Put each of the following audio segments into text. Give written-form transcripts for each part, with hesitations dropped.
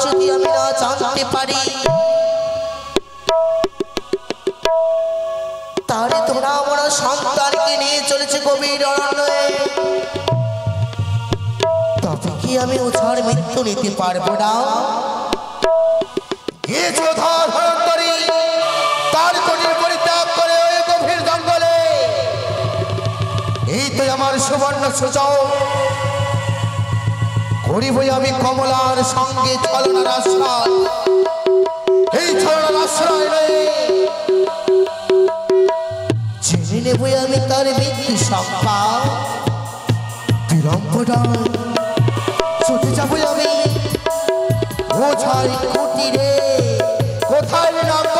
যদি আমি না জানতে পারি, তাহলে তোরা আমার সন্তানকে নিয়ে চলেছে গভীর অরণ্যে। তবে কি আমি ওঝার মৃত্যু নিতে পারবো না? তার কোটির পরিত্যাগ করে ওই গভীর জঙ্গলে এই তো আমার সুবর্ণ সুযোগ। করিবই আমি কমলার সঙ্গে ছলনার আশ্রয়। এই ছলনার আশ্রয় নেই, জেনে নেবই আমি তার মৃত্যু সংবাদ। বিলম্বনায় ছুটে যাবই আমি ওঝার কুটিরে। কোথায় নাক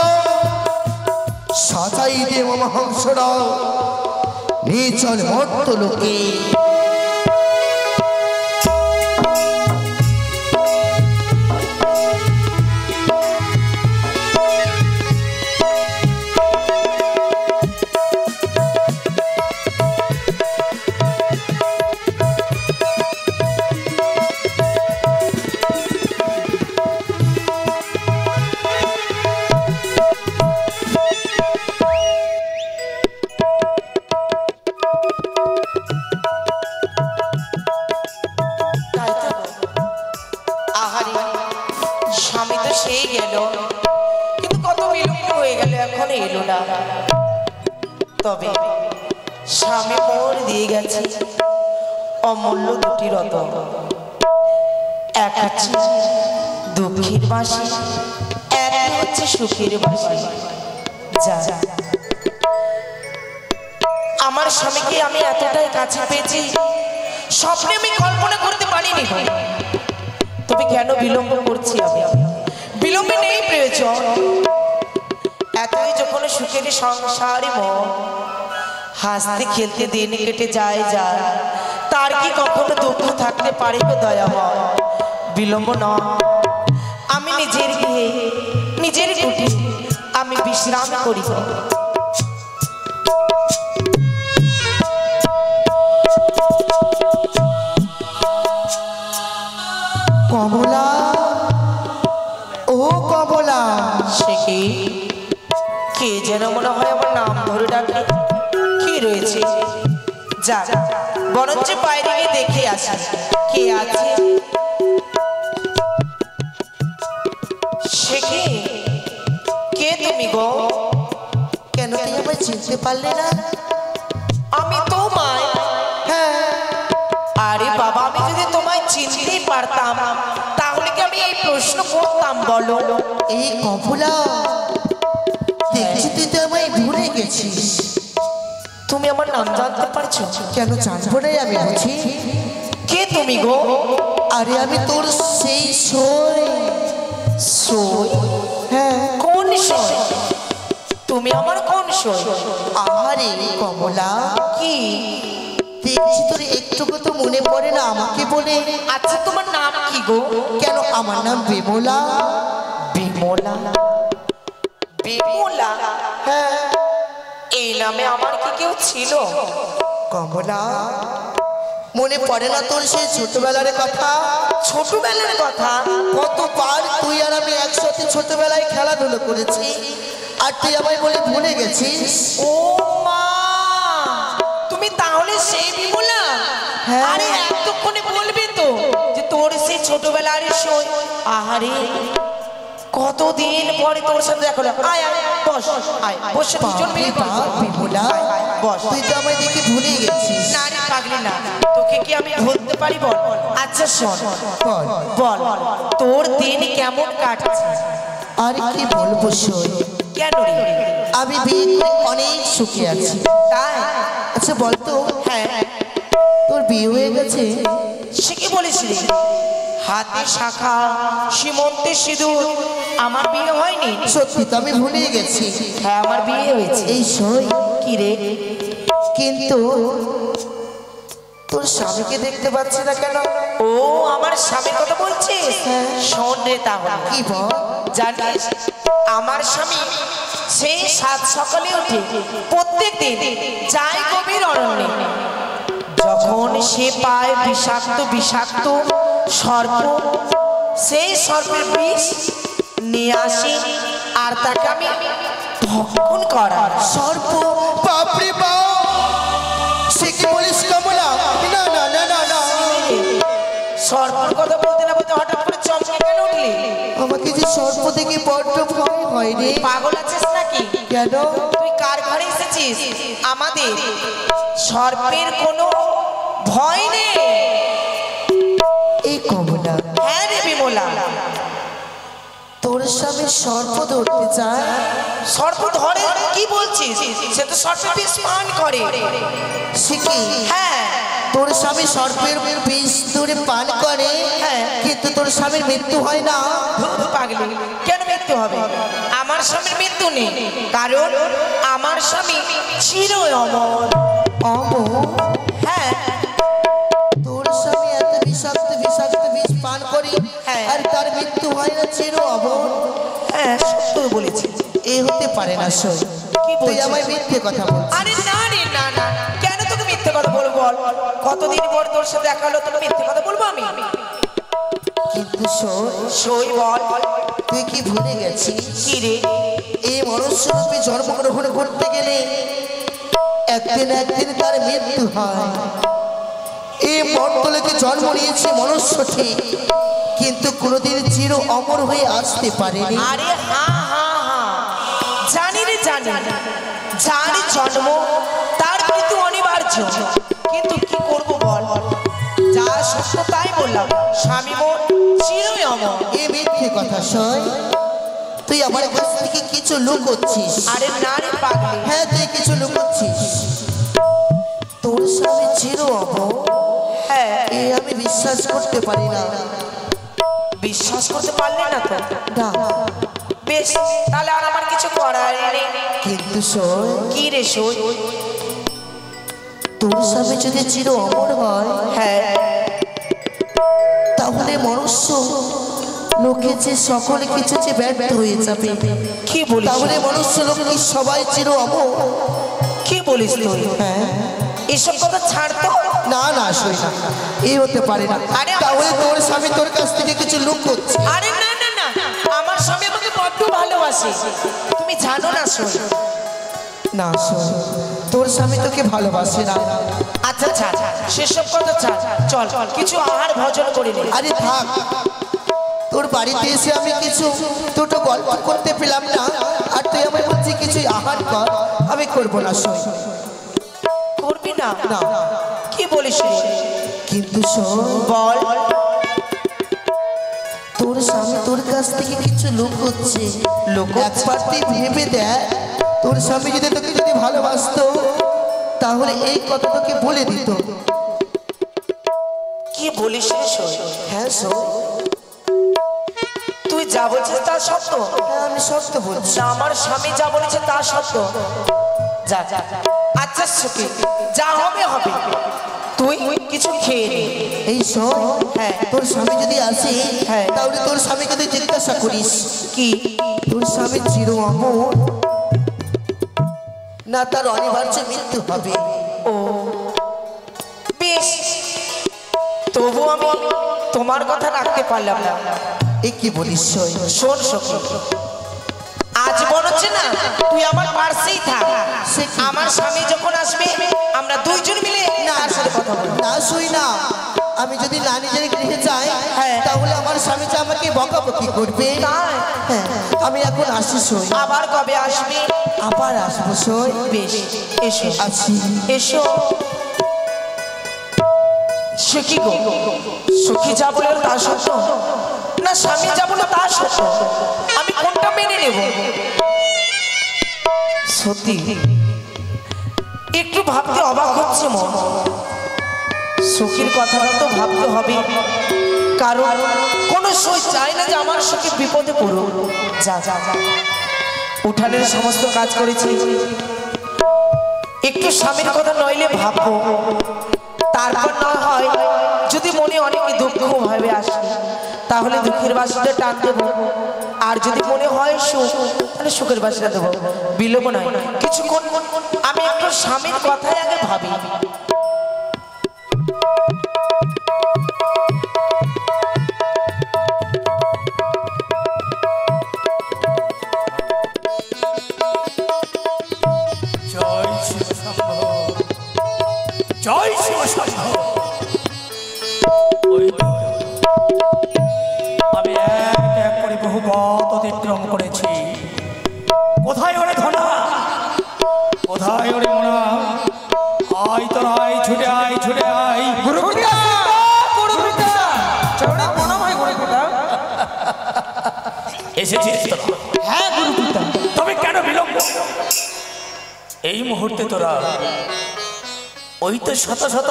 সাজাই দেব মহংসরা নিচল মর্ত লোকে। তবে স্বামী মোর দিয়ে গেছে অমূল্য দুটি রতন। এক হচ্ছে দুঃখের বাঁশি, এক হচ্ছে সুখের বাঁশি। যা আমার স্বামীকে আমি এতটাই কাছে পেয়েছি, স্বপ্নে আমি কল্পনা করতে পারিনি। তবে কেন বিলম্ব করছি? আমি বিলম্বে নেই প্রয়োজন। এতই যখন সুখের সংসারে হাসতে খেলতে দিন কেটে যায় যায়, তার কি কখনো দুঃখ থাকতে পারিবে দয়াময়? বিলম্ব নয়, আমি নিজের গৃহে নিজের কুটিরে আমি বিশ্রাম করিব। কমলা, ও কমলা। সে কি? কে যেন মনে হয় আমার নাম ধরে ডাকে। কি রয়েছে? যা বরঞ্চ বাইরে গিয়ে দেখে আসি কে আছে। সে কি? কে তুমি গো? কেন তুমি আমায় চিনতে পারলে না? আমি তোমায়? হ্যাঁ। আরে বাবা, আমি যদি তোমায় চিনতেই পারতাম তাহলে কি আমি এই প্রশ্ন করতাম বলো? এই কমলা, দেখছি তুই তো আমায় ভুলে গেছিস। তুমি আমার নাম জানতে পারছো? কেন জানবো না আমি? বুঝি। কে তুমি গো? আরে আমি তোর সেই সই। সই? হ্যাঁ। কোন সই? তুমি আমার কোন সই? আরে কমলা, কি দেখছি তোর একটুকু তো মনে পড়ে না আমাকে বলে। আচ্ছা তোমার নাম কি গো? কেন আমার নাম বিমলা। বিমলা? বিমলা? হ্যাঁ। এই নামে আমার কি কেউ ছিল? কমলা, মনে পড়ে না তোর সেই ছোটবেলার কথা? ছোটবেলার কথা? কতবার তুই আর আমি একসাথে ছোটবেলায় খেলাধুলো করেছি, আর তুই আমায় বলে ভুলে গেছিস। ও মা, তুমি তাহলে সেই বিমলা? হ্যাঁ। আরে এতক্ষণে বলবে তো যে তোর সেই ছোটবেলার সই। আহারে কতদিন পরে তোর সাথে দেখা হলো। আয় আয় বস, আয় বসে দুজন মিলে বিমলা বস। তুই তো আমায় দেখে ভুলে গেছিস। না রে পাগলি না, তোকে কি আমি ভুলতে পারি বল? আচ্ছা শোন, বল তোর দিন কেমন কাটছে? আর কি বলবো শোন। কেন রে? আমি বিয়ে করে অনেক সুখে আছি। তাই? আচ্ছা বলতো, হ্যাঁ তোর বিয়ে হয়ে গেছে? সে কি বলিস রে? হাতে শাখা সীমন্তে সিঁদুর, আমার বিয়ে হয়নি? সত্যি তো, আমি ভুলে গেছি। হ্যাঁ আমার বিয়ে হয়েছে। এই সই কি রে? কিন্তু তোর স্বামীকে দেখতে পাচ্ছি না কেন? ও আমার স্বামীর কথা বলছিস? শোন রে তাহলে। কি বল? জানিস আমার স্বামী সেই সাত সকালে উঠে প্রত্যেক দিন যায় গভীর অরণ্যে। যখন সে পায় বিষাক্ত বিষাক্ত সর্প, সেই সর্পের বিষ নিয়ে আসি আর তাকে আমি ভক্ষণ করা। সর্প? বাপরে বাপ, সে কি বলিস কমলা? না না না না না, সর্পের কথা বলতে না বলতে হঠাৎ করে চমকে কেন উঠলি? আমাকে যে সর্প থেকে বড্ড ভয় হয় রে। পাগল আছিস নাকি? কেন? তুই কার ঘরে এসেছিস? আমাদের সর্পের কোনো ভয় নেই। এই কমলা, হ্যাঁ রে বিমলা, তোর স্বামী সর্প ধরতে চায়? সর্প ধরে? কি বলছিস? সে তো সর্পের বিষ পান করে। সে কি? হ্যাঁ, তোর স্বামী সর্পের বিষ ধরে পান করে, হ্যাঁ। কিন্তু তোর স্বামীর মৃত্যু হয় না? পাগলি, কেন মৃত্যু হবে? আমার স্বামীর মৃত্যু নেই, কারণ আমার স্বামী চির অমর। অমর? হ্যাঁ, তোর স্বামী এত বিষাক্ত বিষাক্ত বিষ পান করে, হ্যাঁ। আর তার মৃত্যু হয় না, চির অমর? হ্যাঁ, সত্য বলেছি। এ হতে পারে না। শোন, কি তুই বলছিস? আমায় মিথ্যে কথা বলছিস। আরে না রে, না না, কেন তোকে মিথ্যে কথা বলবো? বল, কতদিন পর তোর সাথে দেখা হলো, তোকে মিথ্যে কথা বলবো আমি? কিন্তু শোন, সই বল। তুই কি ভুলে গেছিস? কি রে? এই মনুষ্যরূপে জন্মগ্রহণ করতে গেলে একদিন একদিন তার মৃত্যু হয়। এই মর্তলোকে জন্ম নিয়েছে মনুষ্য ঠিক, কিন্তু কোনোদিন চির অমর হয়ে আসতে পারেনি। আরে হ্যাঁ হ্যাঁ হ্যাঁ, জানি রে জানি, যার জন্ম তার মৃত্যু অনিবার্য, কিন্তু কি করব বল? যা সত্য তাই বললাম, স্বামী মোর চিরই অমর। এ মিথ্যে কথা। শোন, তুই আমার কাছ থেকে কিছু লুকোচ্ছিস। আরে না রে পাগলি, হ্যাঁ, তুই কিছু লুকোচ্ছিস। তোর স্বামী চির অমর, হ্যাঁ, এ আমি বিশ্বাস করতে পারি না। বিশ্বাস করতে পারলি না তো? না, বেশ, তাহলে আর আমার কিছু করার নেই। কিন্তু শোন, কি রে সই? তোর স্বামী যদি চির অমর হয়, হ্যাঁ, তাহলে মনুষ্য লোকে যে সকল কিছু যে ব্যর্থ হয়ে যাবে। কি বলিস? তাহলে মনুষ্য লোক কি সবাই চির অমর? কি বলিস তুই? হ্যাঁ। এসব কথা ছাড় তো। না না, শোন, এই হতে পারে না। আরে তাহলে তোর স্বামী তোর কাছ থেকে কিছু লুক করছে। আরে না না না, আমার স্বামী আমাকে বড্ড ভালোবাসে, তুমি জানো না শোন। না শোন, তোর স্বামী তোকে ভালোবাসে না। আচ্ছা ছাড়, সেসব কথা ছাড়, চল কিছু আহার ভোজন করে নে। আরে থাক, তোর বাড়িতে এসে আমি কিছু দুটো গল্প করতে পেলাম না, আর তুই আমার বলছি কিছু আহার কর। আমি করবো না। শোন, করবি না? না। কি বলিস রে? কিন্তু শোন, বল। তোর স্বামী তোর কাছ থেকে কিছু লুক হচ্ছে। একবার তুই ভেবে দেখ, তোর স্বামী যদি তোকে যদি ভালোবাসতো, তাহলে এই কথা তোকে বলে দিত। কি বলিস রে শোন? হ্যাঁ শোন, তুই যা বলছিস তা সত্য? হ্যাঁ আমি সত্য বলছি। না, আমার স্বামী যা বলেছে তা সত্য। যা যা, আচ্ছা সুখী, যা হবে হবে, তুই কিছু খেয়ে নে। এই শোন, হ্যাঁ। তোর স্বামী যদি আসে, হ্যাঁ। তাহলে তোর স্বামীকে তুই জিজ্ঞাসা করিস কি তোর স্বামী চির অমর না তার অনিবার্য মৃত্যু হবে। ও বেশ, তবু আমি তোমার কথা রাখতে পারলাম না। এ কি বলিস? শোন সখী, আজ মনে হচ্ছে না তুই আমার পাশেই থাক। সে কি? আমার স্বামী যখন আসবে আমরা দুইজন মিলে তার সাথে কথা বলবো। না শুই না, আমি যদি না নিজের গৃহে যাই, হ্যাঁ। তাহলে আমার স্বামী যে আমাকে বকাবকি করবে। তাই? হ্যাঁ, আমি এখন আসি। সই, আবার কবে আসবি? আবার আসবো। সই, বেশ, এসো আসি। এসো। সখী গো, সখী যা বলে তা সত্য, না স্বামী যা বলে তা সত্য? আমি কোনটা মেনে নেব? সত্যি একটু ভাবতে অবাক হচ্ছে মন। সখীর কথাটা তো ভাবতে হবে, কারণ কোনো সই চায় না যে আমার সখী বিপদে পড়ুক। যা যা যা, উঠানের সমস্ত কাজ করেছি, একটু স্বামীর কথা নইলে ভাববো, তারপর না হয় যদি মনে অনেক দুঃখ ভাবে আসে তাহলে দুঃখের বাসিটা টান দেবো, আর যদি মনে হয় সুখ তাহলে সুখের বাসিটা দেবো। বিলম্ব নয়, কিছুক্ষণ আমি একটু স্বামীর কথাই আগে ভাবি। বহু পথ অতিক্রম করেছি। কোথায় ওরে ধনা, কোথায় ওরে মোনা? আয় তোর আয়, ছুটে আয়, ছুটে আয়। গুরুপিতা, গুরুপিতা, চরণে প্রণাম হয় গুরুপিতা। এসেছিস তোরা? হ্যাঁ গুরুপিতা। তবে কেন বিলম্ব? এই মুহূর্তে তোরা ওই তো শত শত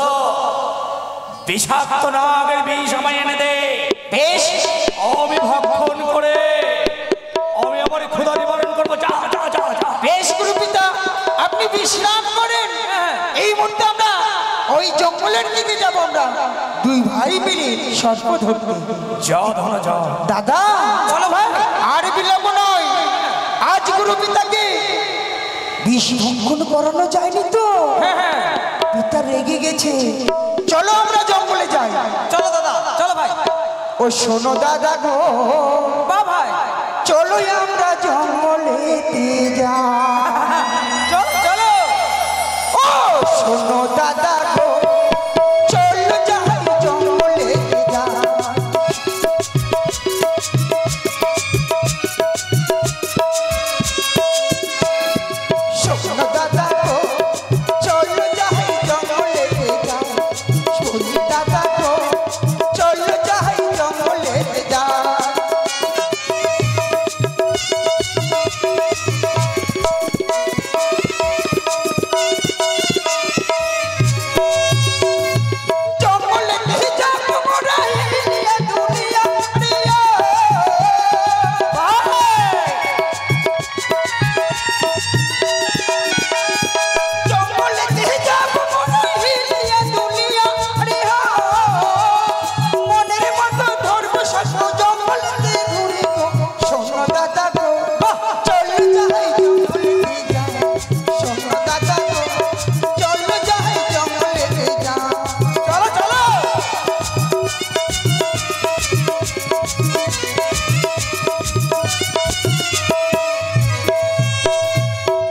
বিষাক্ত নাগের বিষ আমায় এনে দে। বেশ, আমি ভক্ষণ করে আমি আমার ক্ষুধা নিবারণ করবো। যা যা যা যা। বেশ গুরুপিতা, আপনি বিশ্রাম করেন। এই মুহূর্তে আমরা ওই জঙ্গলের দিকে যাব। আমরা দুই ভাই মিলে সর্প ধরতে। যা ধনা যা। দাদা চলো ভাই, আর বিলম্ব নয়। আজ গুরুপিতাকে বিষ ভক্ষণ করানো যায়নি তো? পিতা রেগে গেছে। চলো আমরা জঙ্গলে যাই। চলো দাদা, চলো ভাই। ও শোনো দাদা গো, বা ভাই, চলো আমরা জঙ্গলেতে যাই। চলো চলো। ও শোনো দাদা গো, চলো যাই জঙ্গলেতে যাই। শোনো দাদা গো, চলো যাই জঙ্গলেতে যাই। শোনো দাদা গো, চলো যাই জঙ্গলেতে যাই। জঙ্গলেতে যাব মোরা হিলিয়া দুনিয়া প্রিয়া। জঙ্গলেতে যাব মোরা হিলিয়া দুনিয়া প্রিয়া। মনের মতো ধরবো সব জঙ্গলেতে ঘুরিব। শোনো দাদা গো, চলো যাই জঙ্গলেতে যাই। শোনো দাদা গো, চলো যাই জঙ্গলেতে যাই। চলো চলো।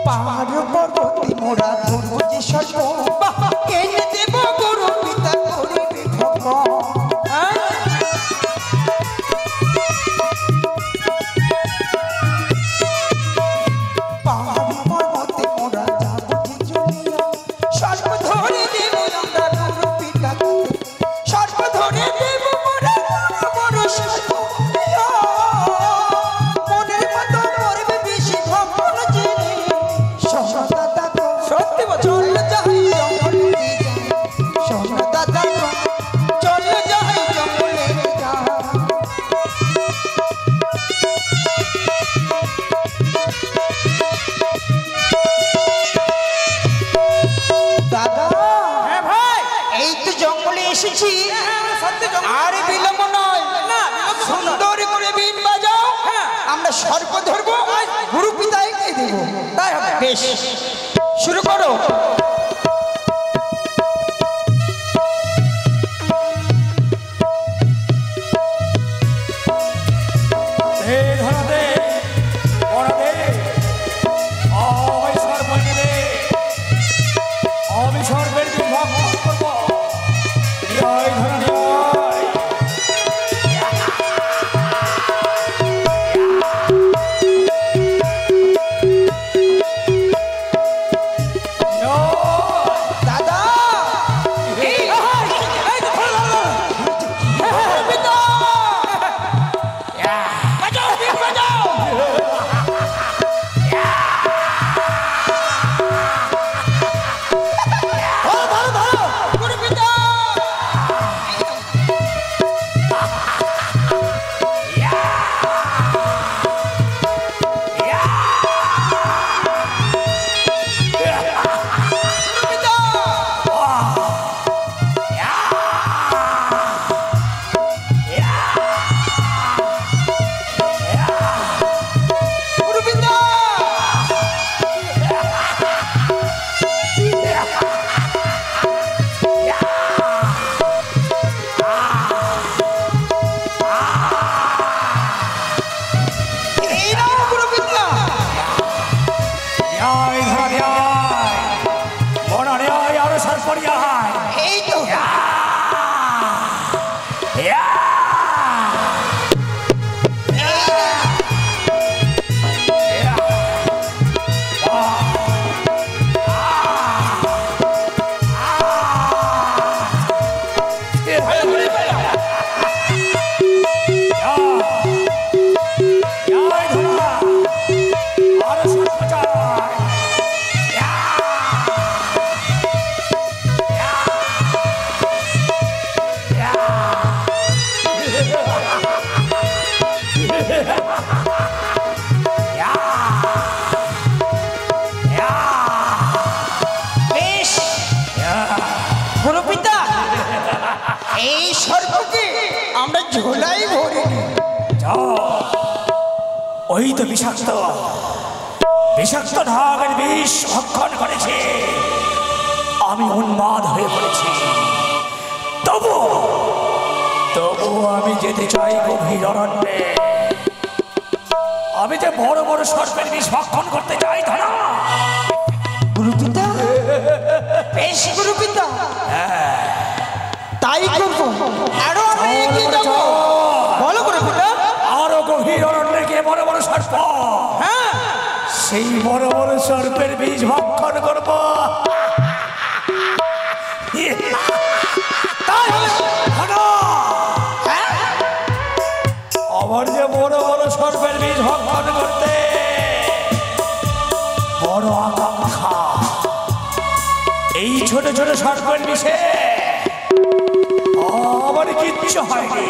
পাহাড় পর্বতে মোরা ধরবো যে সর্প, এনে দেব গুরু পিতা করিবে ভক্ষণ। পাহাড় পর্বতে মোরা যাবো যে চলিয়া। সর্প ধরে দেব আমরা গুরু পিতাকে। সর্প ধরে দেব মোরা বড় বড় সর্প। মনের মতো করবে বেশি ভক্ষণ জেনে। শোনো দাদা গো, সত্যি বলছো? চলো যাই জঙ্গলেতে যাই। শোনো দাদা গো, চলো যাই জঙ্গলেতে যাই। দাদা, হ্যাঁ ভাই, এই তো জঙ্গলে এসেছি। সত্যি জঙ্গল। আর বিলম্ব নয়। না, বিলম্ব নয়। সুন্দর করে বিন বাজাও। হ্যাঁ। আমরা সর্প ধরবো, গুরু পিতাকে দেব। তাই হবে। বেশ, শুরু করো। দে ধনা দে, পড়া দে। আমি সর্বনে দে। আমি সর্বের বিষ ভক্ষণ করবো। নিয়ায় ধনা নিয়ায়। দাদা, এই ভাই, এই তো ধরো, ধরো, ধরো। পিতা, বাজাও, বিন বাজাও। ঝোলাই ভরিনি। যাও, ওই তো বিষাক্ত বিষাক্ত নাগের বিষ ভক্ষণ করেছে, আমি উন্মাদ হয়ে পড়েছি। তবু তবু আমি যেতে চাই গভীর অরণ্যে। আমি যে বড় বড় সর্পের বিষ ভক্ষণ করতে চাই ধরা। গুরুপিতা, বেশ গুরুপিতা, তাই করবো। আরো আমরা এগিয়ে যাবো। বলো গুরুপিতা। আরো গভীর অরণ্যে গিয়ে বড় বড় সর্প, হ্যাঁ, সেই বড় বড় সর্পের বীজ ভক্ষণ করব। তাই হবে। হ্যাঁ? আমার যে বড় বড় সর্পের বীজ ভক্ষণ করতে বড় আকাঙ্ক্ষা, এই ছোট ছোট সর্পের বিষে আমার কিচ্ছু হয়নি,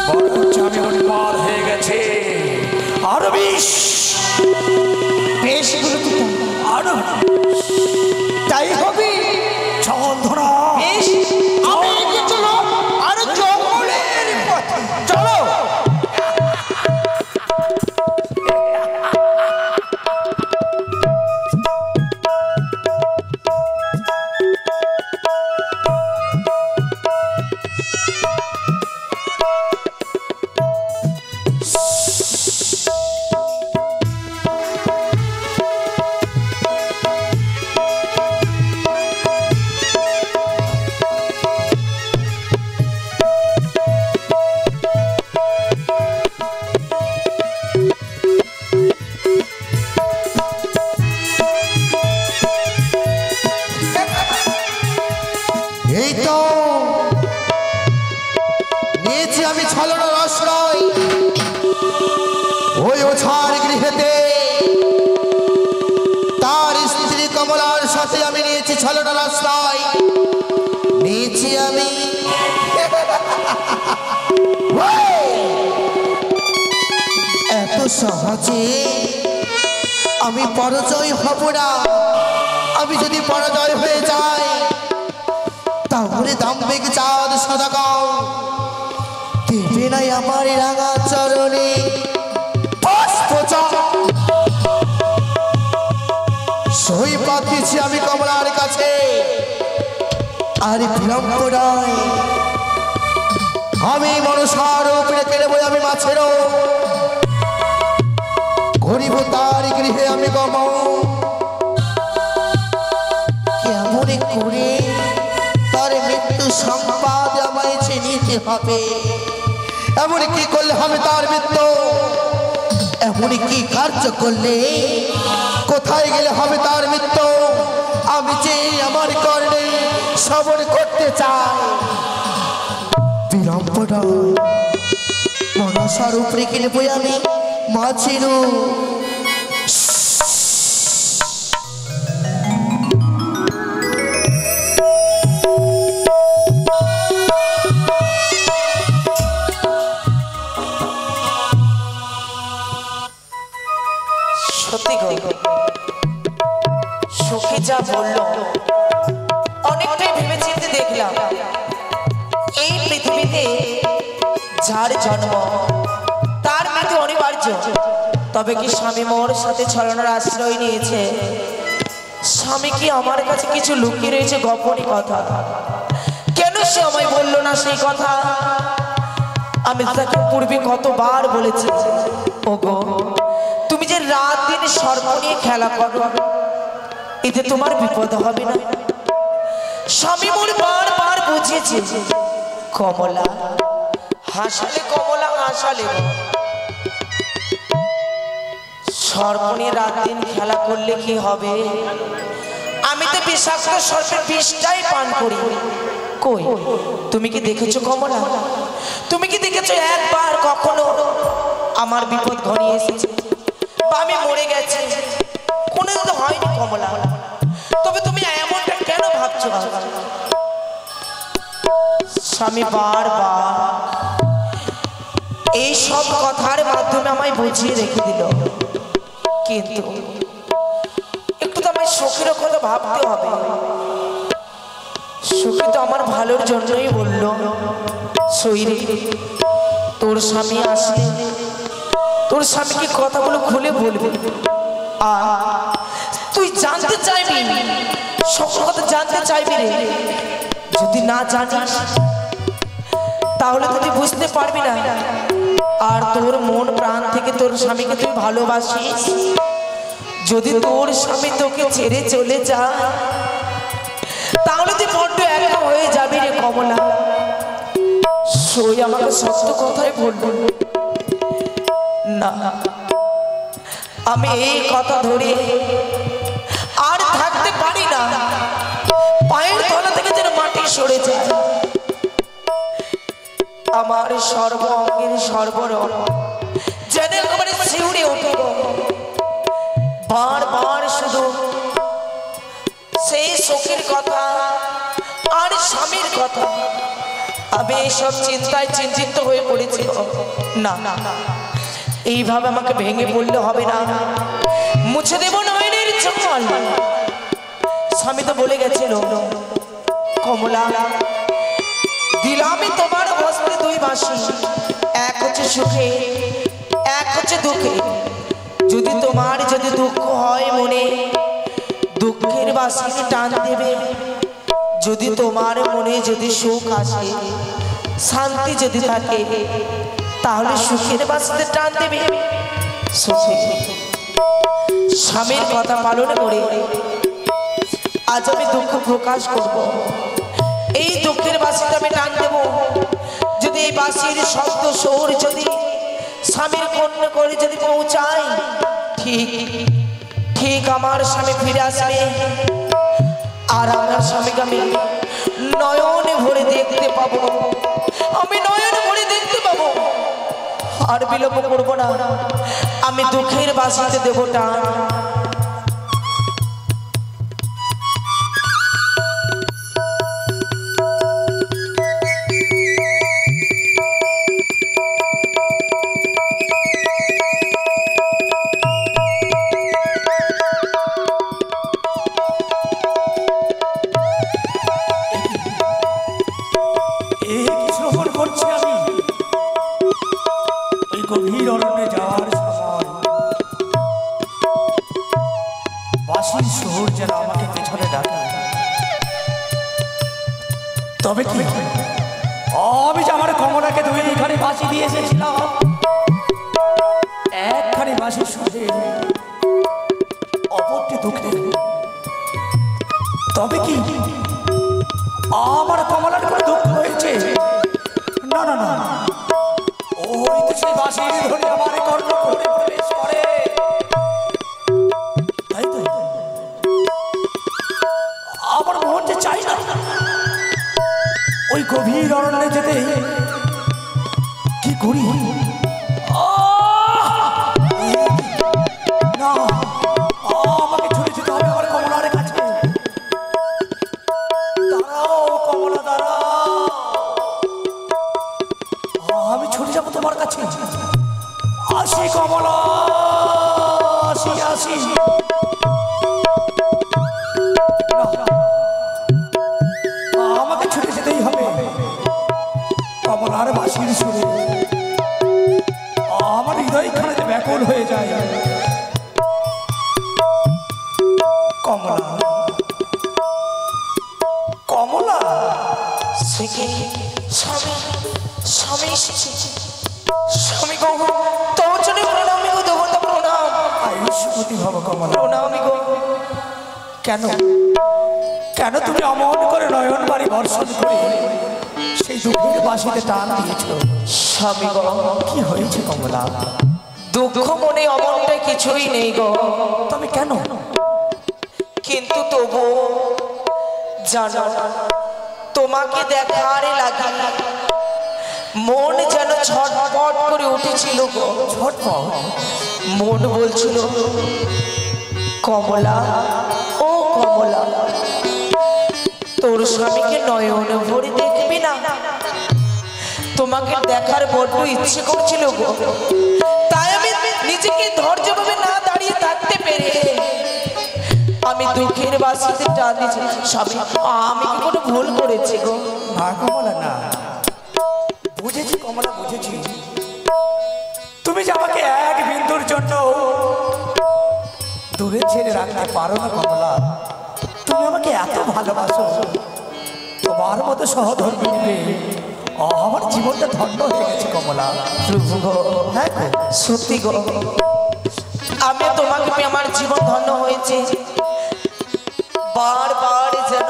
বরঞ্চ আমি উন্মাদ হয়ে গেছে। আরো বিষ, বেশ গুরুপিতা, আরো তাই হবে। চল ধরা। বেশ, আমি এগিয়ে চলো। আরো জঙ্গলের পথে চলো। এই তো নিয়েছি আমি ছলনার আশ্রয়, ওই ওঝার গৃহেতে তার স্ত্রী কমলার সাথে আমি নিয়েছি ছলনার আশ্রয়। নিয়েছি আমি এত সহজে আমি পরাজয় হব না। আমি যদি পরাজয় হয়ে যাই তাহলে দাম্ভিক চাঁদ সদাগর দেবে নাই আমার রাঙা চরণে সই পাচ্ছি আমি কমলার কাছে। আর বিলম্ব নয়, আমি মনসার উপরে কেড়ে আমি মাছেরও ঘুরিব তার গৃহে আমি গম। কেমন করে তার মৃত্যু সংবাদ আমায় চিনিতে হবে। এমন কি করলে হবে তার মৃত্যু, এমন কি কার্য করলে কোথায় গেলে হবে তার মৃত্যু, আমি যে আমার কর্ণে শ্রবণ করতে চাই। বিলম্ব নয়, মনসার উপরে কিনবো আমি মাছের। সত্যি গো, সখী যা বলল অনেকটাই ভেবেচিন্তে দেখলাম। এই পৃথিবীতে যার জন্ম তার মৃত্যু অনিবার্য। তবে কি স্বামী মোর সাথে ছলনার আশ্রয় নিয়েছে? স্বামী কি আমার কাছে কিছু লুকিয়ে রয়েছে গোপনীয় কথা? কেন সে আমায় বললো না সেই কথা? আমি তাকে পূর্বে কতবার বলেছি, ওগো তুমি যে রাত দিন সর্প নিয়ে খেলা করো, এতে তোমার বিপদ হবে না। স্বামী মোর বারবার বুঝিয়েছে, কমলা হাসালে কমলা হাসালে, সর্প নিয়ে রাত দিন খেলা করলে কি হবে? আমি তো বিষাক্ত সর্পের বিষটাই পান করি। কই তুমি কি দেখেছো কমলা? তুমি কি দেখেছো একবার কখনো আমার বিপদ ঘনিয়ে এসেছে বা আমি মরে গেছি? কোনো তো হয়নি কমলা। তবে তুমি এমনটা কেন ভাবছো? স্বামী বারবার এই সব কথার মাধ্যমে আমায় বুঝিয়ে রেখে দিল, কিন্তু একটু তো আমায় সখীর কথা ভাবতে হবে। সুখী তো আমার ভালোর জন্যই বলল, সইরে তোর স্বামী আসলে তোর স্বামীকে কথাগুলো খুলে বলবি। আর তুই জানতে চাইবি, সকল কথা জানতে চাইবি রে। যদি না জানিস তাহলে তো তুই বুঝতে পারবি না। আর তোর মন প্রাণ থেকে তোর স্বামীকে তুই ভালোবাসিস। যদি তোর স্বামী তোকে ছেড়ে চলে যায় তাহলে তুই বড্ড একা হয়ে যাবি রে কমলা। সই আমাকে সত্য কথাই বলবো না, আমি এই কথা ধরে আর থাকতে পারি না। পায়ের তলা থেকে যেন মাটি সরে যায়। আমার সর্ব অঙ্গের সর্বরণ যেন একেবারে শিউরে ওঠে। বারবার শুধু সেই শোকের কথা আর স্বামীর কথা। আমি এইসব চিন্তায় চিন্তিত হয়ে পড়েছি। না না, এইভাবে আমাকে ভেঙে পড়লে হবে না। মুছে দেব নয়নের জল। স্বামী তো বলে গেছিল, কমলা দিলামই তোমার হস্তে দুই বাঁশি, এক হচ্ছে সুখে এক হচ্ছে দুঃখে। যদি তোমার যদি দুঃখ হয় মনে, দুঃখের বাঁশিকে টান দেবে। যদি তোমার মনে যদি সুখ আসে, শান্তি যদি থাকে, তাহলে সুখের বাঁশিতে টান দেবে। সুখে স্বামীর কথা পালন করে আজ আমি দুঃখ প্রকাশ করব। এই দুঃখের বাঁশিতে আমি টান দেব। যদি এই বাঁশির শব্দ সুর যদি স্বামীর কর্ণ করে যদি পৌঁছায়, ঠিক ঠিক আমার স্বামী ফিরে আসবে। আর আমার স্বামীকে আমি নয়নে ভরে দেখতে পাবো। আমি নয়নে ভরে দেখতে পাবো। আর বিলম্ব করবো না, আমি দুঃখের বাঁশিতে দেব টান। গভীর অরণ্যে যাওয়ার সময় বাঁশির সুর যেন আমাকে পেছনে ডাকে। তবে কি আমি যে আমার কমলাকে দুইখানি বাঁশি দিয়ে এসেছিলাম, একখানি বাঁশির সুরে অপরটি দুঃখে। তবে কি আমার কমলার কোনো দুঃখ হয়েছে? না না না, ওই তো সেই বাঁশির ধরে আমার কর্ণ করে প্রবেশ করে। তাই তো আমার মন যে চাই না ওই গভীর অরণ্যে যেতে। কি করি? না, আমাকে ছুটে যেতে হবে আমার কমলার কাছে। দাঁড়াও কমলা, দাঁড়াও, আমি ছুটে যাবো তোমার কাছে। আসি কমলা, আসি আসি। আমাকে ছুটে যেতেই হবে। কমলার বাঁশির সুরে আমার হৃদয়খানে ব্যাকুল হয়ে যায়। কমলা, কমলা, স্বামী স্বামী স্বামী গো, তোর জন্য প্রণামী গো, দেবো তো প্রণাম। আয়ুষ্মতি ভব কমলা। প্রণামী গো। কেন কেন তুমি অমন করে নয়ন বাড়ি বর্ষণ করে সেই দুঃখের বাঁশিতে টান দিয়েছ? স্বামী গো, কি হয়েছে কমলা? দুঃখ মনে অমনটা কিছুই নেই গো। তবে কেন? কিন্তু তবু জানো, তোমাকে দেখার লাগে মন যেন ছটফট করে উঠেছিল গো। ছটফট? মন বলছিল, কমলা ও কমলা, তোর স্বামীকে নয়ন ভরে দেখবি না? তোমাকে দেখার বড্ড ইচ্ছে করছিল গো। তাই আমি নিজেকে ধৈর্যভাবে না দাঁড়িয়ে থাকতে পেরে আমি দুঃখের বিয়ের বাসিতে টান দিয়েছে। স্বামী, আমি কি কোনো ভুল করেছি গো? না কমলা না, বুঝেছি কমলা, বুঝেছি। তুমি যে আমাকে এক বিন্দুর জন্য দূরে ছেড়ে রাখতে পারো না কমলা। তুমি আমাকে এত ভালোবাসো, তোমার মতো সহধর্মী পেয়ে আমার জীবনটা ধন্য হয়ে গেছে কমলা। হ্যাঁ গো, সত্যি গো, আমি তোমাকে পেয়ে আমার জীবন ধন্য হয়েছে। বারবার যেন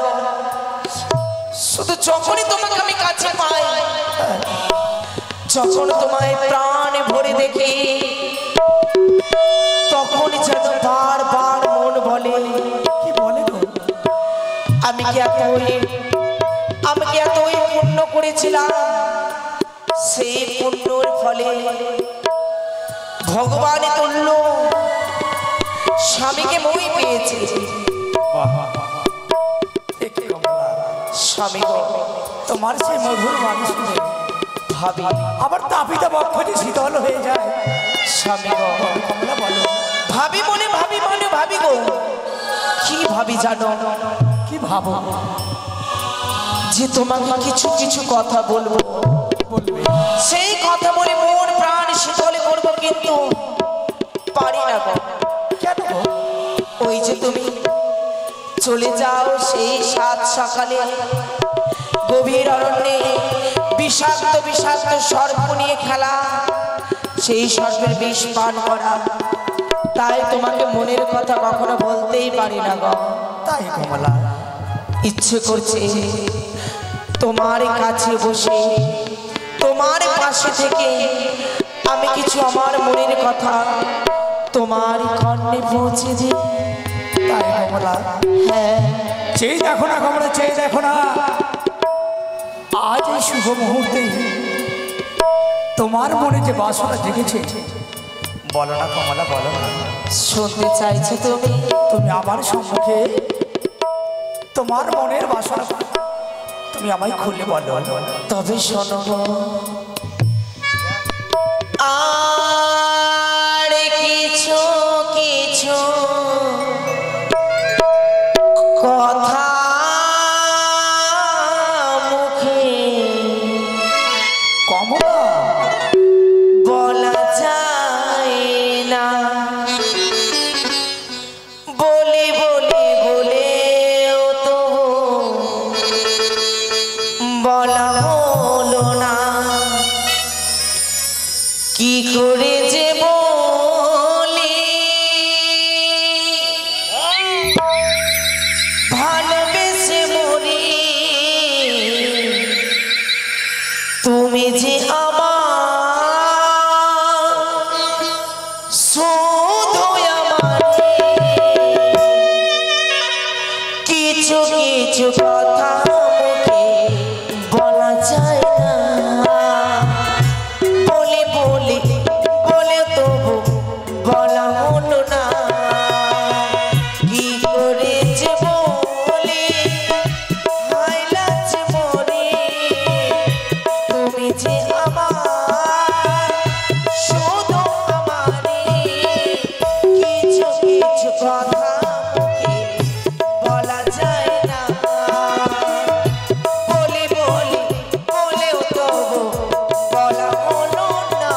শুধু যখনই তোমাকে আমি কাছে পাই, যখন তোমায় প্রাণে ভরে দেখি, তখনই যেন বারবার মন বলে, কি বলে গো? আমি কি এতই পুণ্য করেছিলাম, সেই পুণ্যর ফলে ভগবান তুল্য স্বামীকে মই পেয়েছে। স্বামী গো, তোমার সেই মধুর বাণী শুনে ভাবি, আবার তাপিত বক্ষটি শীতল হয়ে যায়। স্বামী গো, কমলা বলো, ভাবি মনে ভাবি গো, কি ভাবি জানো? কি ভাবো? যে তোমাকে কিছু কিছু কথা বলবো, বলবে সেই কথা বলে মন প্রাণ শীতল করবো, কিন্তু পারি না গো। কেন গো? ওই যে তুমি চলে যাও সেই সাত সকালে গভীর অরণ্যে বিষাক্ত বিষাক্ত সর্প নিয়ে খেলা, সেই সর্পের বিষ পান করা, তাই তোমাকে মনের কথা কখনো বলতেই পারি না গো। তাই কমলা, ইচ্ছে করছে তোমার কাছে বসে, তোমার পাশে থেকে আমি কিছু আমার মনের কথা তোমার কর্ণে পৌঁছে দিই। তাই কমলা, হ্যাঁ, চেয়ে দেখো না কমলা, চেয়ে দেখো না, আজ এই শুভ মুহূর্তে তোমার মনে যে বাসনা জেগেছে, বলো না কমলা, বলো না। শুনতে চাইছো তুমি? তুমি আমার সম্মুখে তোমার মনের বাসনা তুমি আমায় খুলে বলো। তবে শোনো, আর কিছু কিছু কথা মুখে কমলা, বলা যায় না, বলে বলে বলেও তো বলা হলো না, কি করে যে বলি ভালোবেসে মরি, তুমি যে আমার শুধু আমারে কিছু কিছু কথা মুখে বলা যায় না, বলে বলে বলে তবু বলা হলো না, কি করে যে বলি হায় লাগছে মরে, তুমি যে আমার শুধু আমারে কিছু কিছু কথা মুখে বলা যায় না, বলে বলে বলেও তবু বলা হলো না।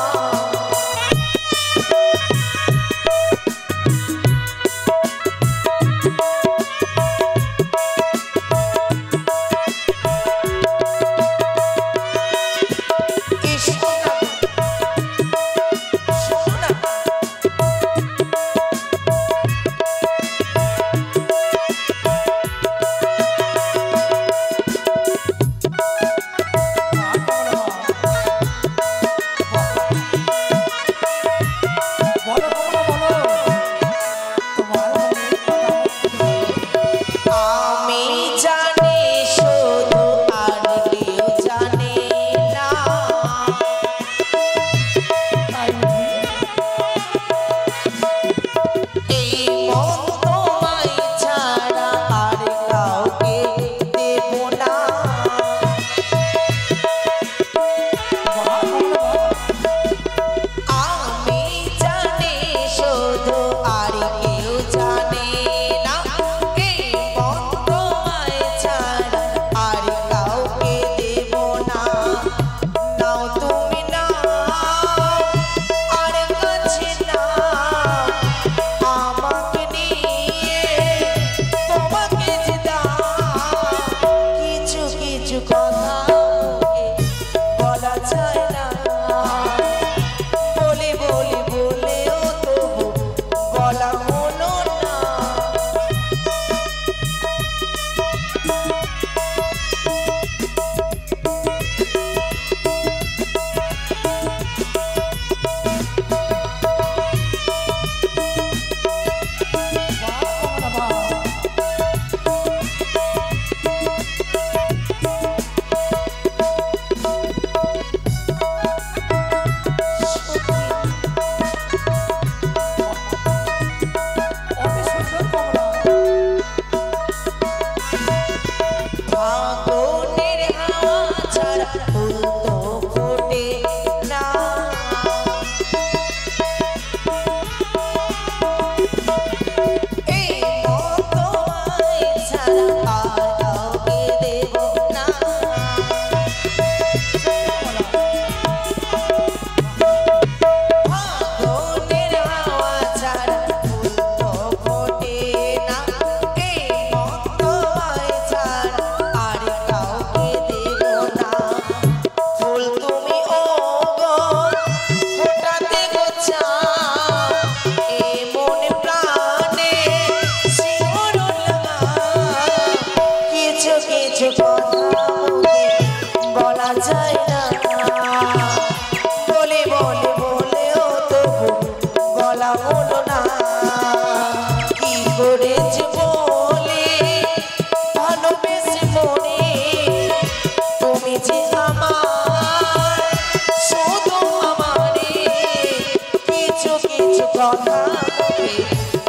কথা মুখে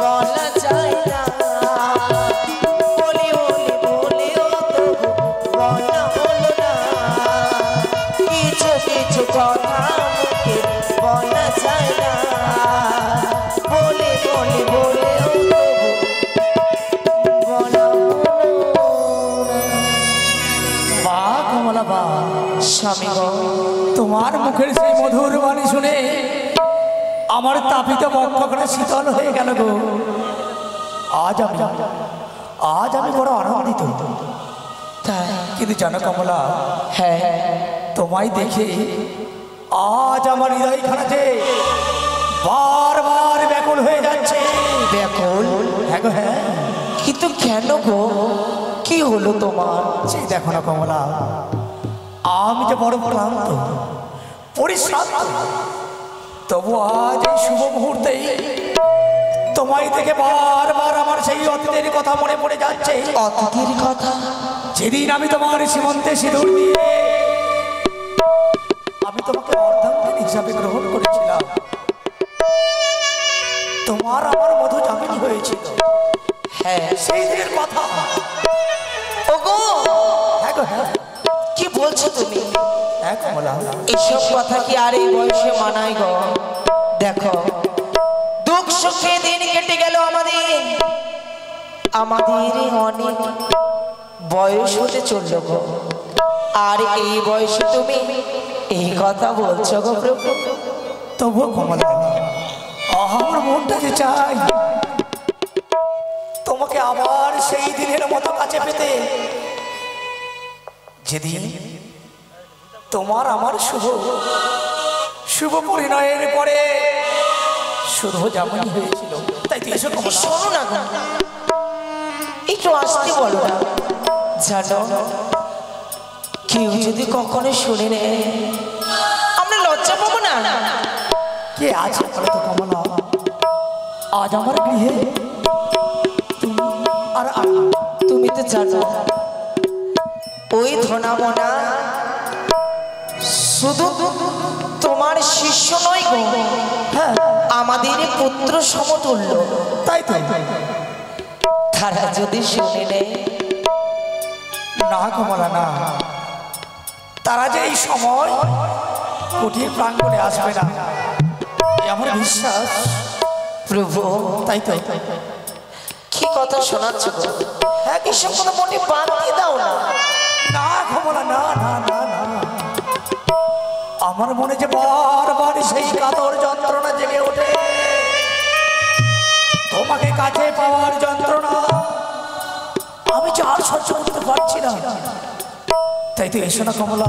বলা যায় না, বলি বলি বলেও তবু বলা হলো না, কিছু কিছু কথা মুখে বলা যায় না, বলি বলি বলেও তবু বলা হলো না। বা কমলা বা, স্বামী গো, তোমার মুখের সেই মধুর বাণী শুনে আমার তাপিত বক্ষখানা শীতল হয়ে গেল গো। আজ আমি বড় আনন্দিত। তাই? কিন্তু জানো কমলা, হ্যাঁ, তোমায় দেখে আজ আমার হৃদয়খানাতে বারবার ব্যাকুল হয়ে যাচ্ছে। ব্যাকুল? হ্যাঁ গো হ্যাঁ। কিন্তু কেন গো, কি হলো তোমার? সেই দেখো না কমলা, আমি যে বড় ক্লান্ত পরিশ্রান্ত, তবু আজ এই শুভ মুহূর্তেই তোমায় থেকে বারবার আমার সেই অতীতের কথা মনে পড়ে যাচ্ছে। অতীতের কথা? যেদিন আমি তোমার সীমন্তে সিঁদুর দিয়ে আমি তোমাকে অর্ধাঙ্গিনী হিসাবে গ্রহণ করেছিলাম, তোমার আমার মধু জামিনী হয়েছিল। হ্যাঁ, সেই দিনের কথা। ওগো, হ্যাঁ গো হ্যাঁ। কি বলছো তুমি? হ্যাঁ কমলা, এসব কথা কি আর এই বয়সে মানায় গো? দেখো, দুঃখ সুখে দিন কেটে গেল আমাদের অনেক বয়স হতে চলল গো, আর এই বয়সে তুমি এই কথা বলছো গো প্রভু? তবুও কমলা, আমার মনটা যে চাই তোমাকে আবার সেই দিনের মতো কাছে পেতে, যেদিন তোমার আমার শুভ পরিণয়ের পরে শুভ জামিনী হয়েছিল। তাই তো এসো কমলা। শোনো না গো, একটু আসতে বলো না। জানো, কেউ যদি কখনো শুনে নেয় আমরা লজ্জা পাবো না? কে আছে বলো তো কমলা? আজ আমার গৃহে তুমি আর আমি। তুমি তো জানো ওই ধনামনা শুধু তোমার শিষ্য নয় গো, হ্যাঁ আমাদের পুত্র সমতুল্য। তাই তো। তারা যদি শুনে নেয়, না কমলা না, তারা যে এই সময় কুটির প্রাঙ্গণে আসবে না, এ আমার বিশ্বাস। প্রভু তাই তো। কি কথা শোনাচ্ছ গো? হ্যাঁ, এসব কোনো মোটে বাদ দিয়ে দাও না। না কমলা, না না না না, আমার মনে যে বারবার সেই কাতর যন্ত্রণা জেগে ওঠে, তোমাকে কাছে পাওয়ার যন্ত্রণা আমি যে আর সহ্য করতে পারছি না। তাই তো এসো না কমলা।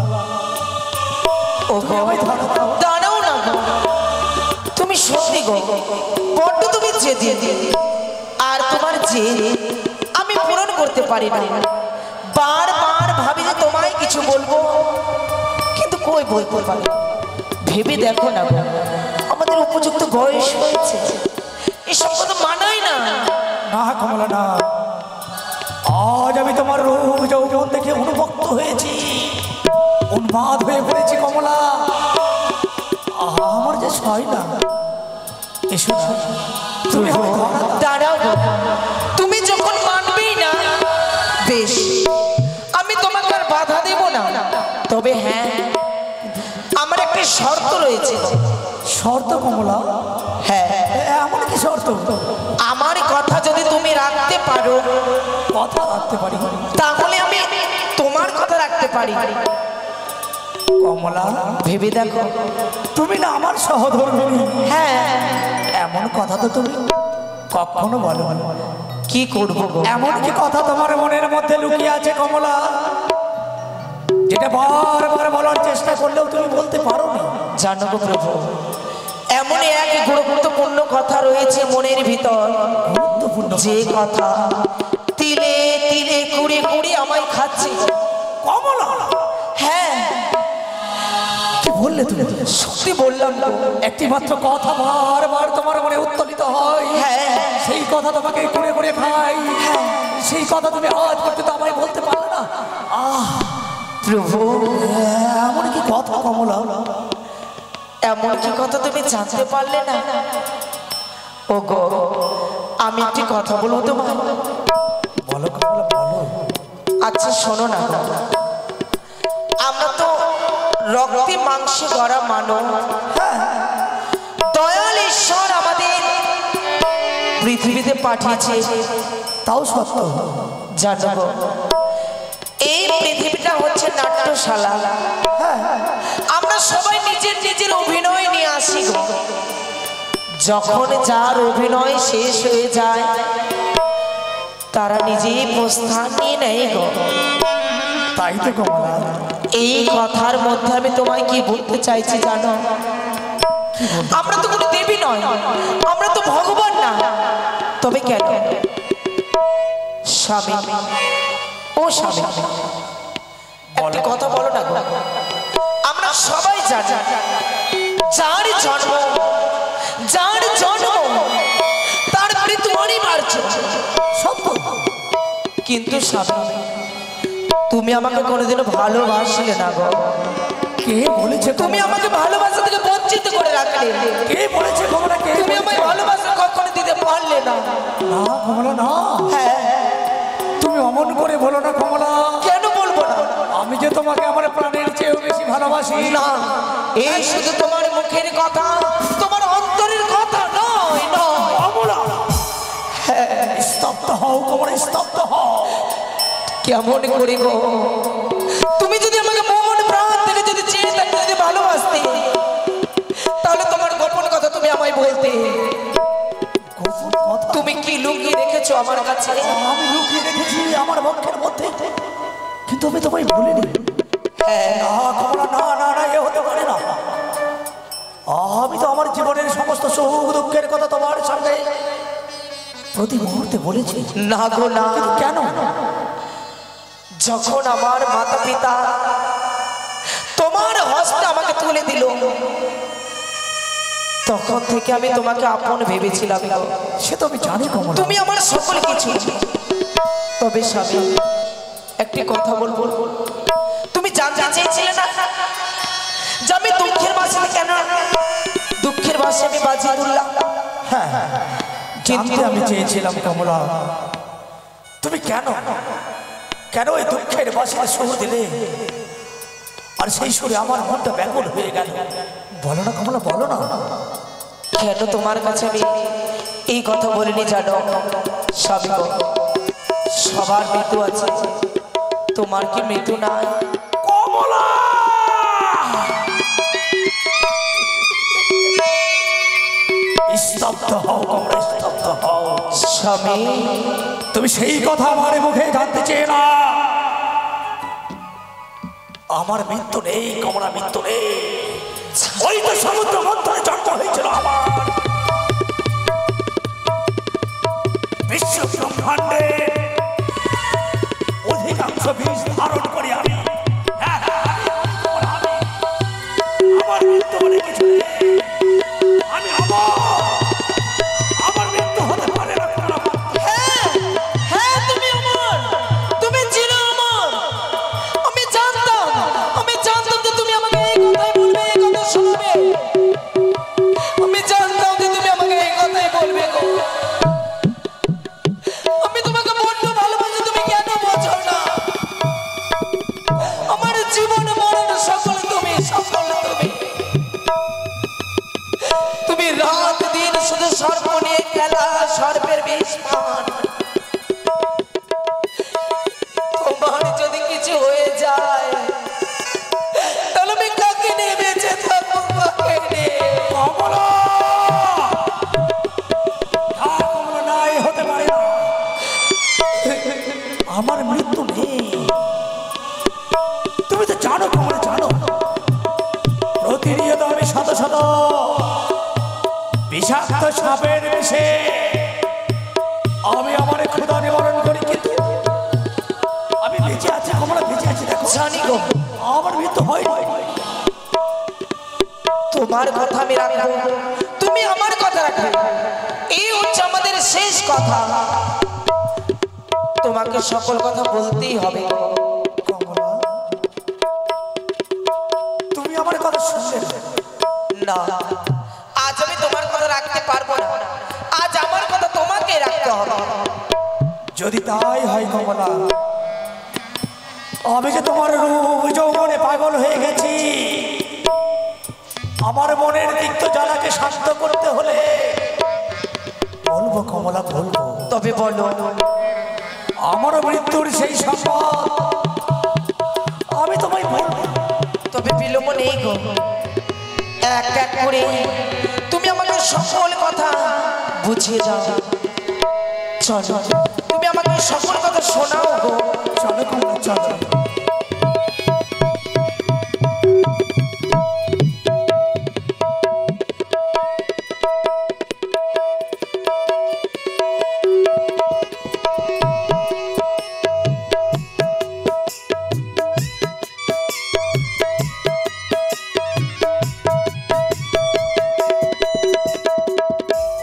ও গো, দাঁড়াও না গো, তুমি সত্যি গো বড্ড তুমি জেদি, আর তোমার জেদ আমি পূরণ করতে পারি না। বারবার ভাবি যে তোমায় কিছু বলবো, কিন্তু কই বলতে পারি। ভেবে দেখো না গো, আমাদের উপযুক্ত বয়স হয়েছে, এসব কথা মানায় না। না কমলা না, আজ আমি তোমার রূপ যৌবন দেখে অনুভক্ত হয়েছি, উন্মাদ হয়ে পড়েছি কমলা। আমার যে সয় না। এসো না, তুমি আমায় ধরা দাও। দাঁড়াও গো, তুমি যখন মানবেই না, বেশ, আমি তোমাকে আর বাধা দেব না। তবে হ্যাঁ, আমার একটা শর্ত রয়েছে। শর্ত কমলা? হ্যাঁ, এমন কি শর্ত? আমার কথা যদি তুমি রাখতে পারো, কথা রাখতে পারি? তাহলে আমি তোমার কথা রাখতে পারি। কমলা, ভেবে দেখো। তুমি না আমার সহধর্মিণী? হ্যাঁ। এমন কথা তো তুমি কখনো বলো না। কি করবো গো? এমন কি কথা তোমার মনের মধ্যে লুকিয়ে আছে কমলা, যেটা বারবার বলার চেষ্টা করলেও তুমি বলতে পারো না? জানো গো প্রভু, এমন এক গুরুত্বপূর্ণ কথা রয়েছে মনের ভিতর, গুরুত্বপূর্ণ যে কথা তিলে তিলে কুড়ে কুড়ে আমায় খাচ্ছে। কমলা, হ্যাঁ, কি বললে তুমি? সত্যি বললাম গো। একটি মাত্র কথা বারবার তোমার মনে উত্তোলিত হয়, হ্যাঁ, সেই কথা তোমাকে কুড়ে কুড়ে খাই, সেই কথা তুমি আজ পর্যন্ত আমায় বলতে পারলে না। প্রভু, এমন কি কথা কমলা? এমন কি কথা তুমি জানতে পারলে না? ও গো, আমি একটি কথা বলবো তোমার। বলো কমলা বলো। আচ্ছা শোনো না গো, আমরা তো রক্তে মাংসে গড়া মানব। দয়াল ঈশ্বর আমাদের পৃথিবীতে পাঠিয়েছে, তাও সত্য। জানো গো, এই পৃথিবীটা হচ্ছে নাট্যশালা। আমরা সবাই নিজের নিজের অভিনয় নিয়ে আসি গো। যখন যার অভিনয় শেষ হয়ে যায় তারা নিজেই প্রস্থান নিয়ে নেয় গো। তাই তো কমলা। এই কথার মধ্যে আমি তোমায় কি বলতে চাইছি জানো? আমরা তো কোনো দেবী নয়, আমরা তো ভগবান না। তবে কেন স্বামী, ও স্বামী, একটা কথা বলো না গো। আমরা সবাই জানি যার জন্ম তার মৃত্যু অনিবার্য, সত্য। কিন্তু স্বামী, তুমি আমাকে কোনোদিনও ভালোবাসলে না গো। কে বলেছে? তুমি আমাকে ভালোবাসা থেকে বঞ্চিত করে রাখলে। কে বলেছে কমলা? কে? তুমি আমায় ভালোবাসা কখনো দিতে পারলে না। না কমলা না। হ্যাঁ, তুমি অমন করে বলো না কমলা। কেন বলবো না? আমি যে তোমাকে আমার প্রাণের চেয়েও বেশি ভালোবাসি। না, এই শুধু তোমার মুখের কথা, তোমার অন্তরের কথা নয়। নয় কমলা, স্তব্ধ হও কমলা, স্তব্ধ হও। কেমন করে গো? তুমি যদি আমাকে মন প্রাণ থেকে যদি চেয়ে থাকতে, যদি ভালোবাসতে, তাহলে তোমার গোপন কথা তুমি আমায় বলতে। গোপন কথা? তুমি কি লুকিয়ে রেখেছো আমার কাছে? আমি লুকিয়ে রেখেছি আমার বক্ষের মধ্যে, কিন্তু আমি তোমায় বলিনি। না কমলা, না না না, এ হতে পারে না। আমি তো আমার জীবনের সমস্ত সুখ দুঃখের কথা তোমার সঙ্গে প্রতি মুহূর্তে বলেছি। না গো না। কিন্তু কেন? যখন আমার মাতা পিতা তোমার হস্তে আমাকে তুলে দিল, তখন থেকে আমি তোমাকে আপন ভেবেছিলাম। সে তো আমি জানি কমলা। তুমি আমার সকল কিছু। তবে স্বামী, একটি কথা বলবো। তুমি জানতে চেয়েছিলে না যে আমি দুঃখের বাসে কেন, দুঃখের বাসে আমি বাজি তুললাম। হ্যাঁ, জানতে আমি চেয়েছিলাম কমলা, তুমি কেন কেন এই দুঃখের বাসিতে সুর দিলে, আর সেই সুরে আমার মনটা ব্যাকুল হয়ে গেল। বলো না কমলা, বলো না। কেন তোমার কাছে আমি এই কথা বলিনি জানো? স্বামী গো, সবার মৃত্যু আছে, তোমার কি মৃত্যু নাই? কমলা, স্তব্ধ হও কমলা, স্তব্ধ হও। স্বামী, তুমি সেই কথা আমার মুখে জানতে চেয়ে না। আমার মৃত্যু নেই কমলা, মৃত্যু নেই। ওই তো সমুদ্র মন্থনে জন্ম হয়েছিল আমার। বিশ্ব ব্রহ্মাণ্ডে অধিকাংশ বীজ ধারণ করি আমি। হ্যাঁ, আমার মৃত্যু বলে কিছু নেই। আমি আমার মৃত্যু হতে পারে না। হ্যাঁ তুমি আমার, তুমি ছিল আমার। আমি জানতাম যে তুমি আমাকে এই কথাই বলবে, এই কথা শোনাবে। আমি জানতাম যে তুমি আমাকে এই কথাই বলবে গো। আমি তোমাকে বড্ড ভালোবাসি, তুমি কেন বোঝো না? আমার জীবন মরণ সকল তুমি, সকল তুমি। তুমি রাত দিন শুধু সর্প নিয়ে খেলা, সর্পের বিষ পান। তোমার যদি কিছু হয়ে যায়, তাহলে আমি কাকে নিয়ে বেঁচে থাকবো? কাকে নিয়ে? কমলা, কমলা না, এ হতে পারে না। আমার মৃত্যু নেই। তুমি তো জানো কমলা, জানো প্রতিনিয়ত আমি শত শত বিষাক্ত সাপের বিষে আমি আমার ক্ষুধা নিবারণ করি, কিন্তু আমি বেঁচে আছি কমলা, বেঁচে আছি। দেখো জানি গো, আমার মৃত্যু হয়নি। তোমার কথা আমি রাখবো, তুমি আমার কথা রাখবে। এই হচ্ছে আমাদের শেষ কথা। তোমাকে সকল কথা বলতেই হবে গো। কমলা, তুমি আমার কথা শুনলে না? না, আজ আমি তোমার কথা রাখতে পারবো না। আজ রাখতে হবে। যদি তাই হয় কমলা, আমি যে তোমার রূপ যৌবনে পাগল হয়ে গেছি। আমার মনের তিক্ত জ্বালাকে শান্ত করতে হলে বলবো কমলা, বলবো। তবে বলো, আমার মৃত্যুর সেই সম্পদ আমি তোমায় বলবো। তবে বিলম্ব নেই গো, এক এক করে তুমি আমাকে সকল কথা বুঝিয়ে দাও। চলো, তুমি আমাকে সকল কথা শোনাও গো। চলো কমলা, চলো।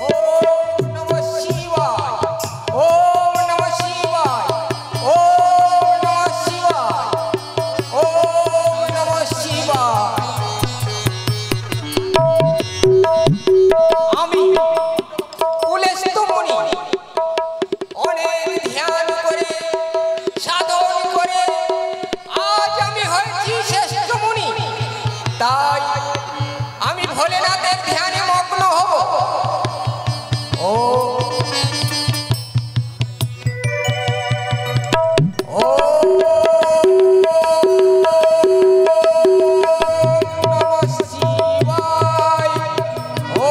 ওম নমঃ শিবায়, ওম নমঃ শিবায়, ওম নমঃ শিবায়, ওম নমঃ শিবায়। আমি কুলেশত মুনি অনেক ধ্যান করে সাধন করে আজ আমি হয়েছি শ্রেষ্ঠ মুনি। তাই আমি ভোলেনাথের ধ্যানে মগ্ন হব। ও ও নমঃ শিবায়, ও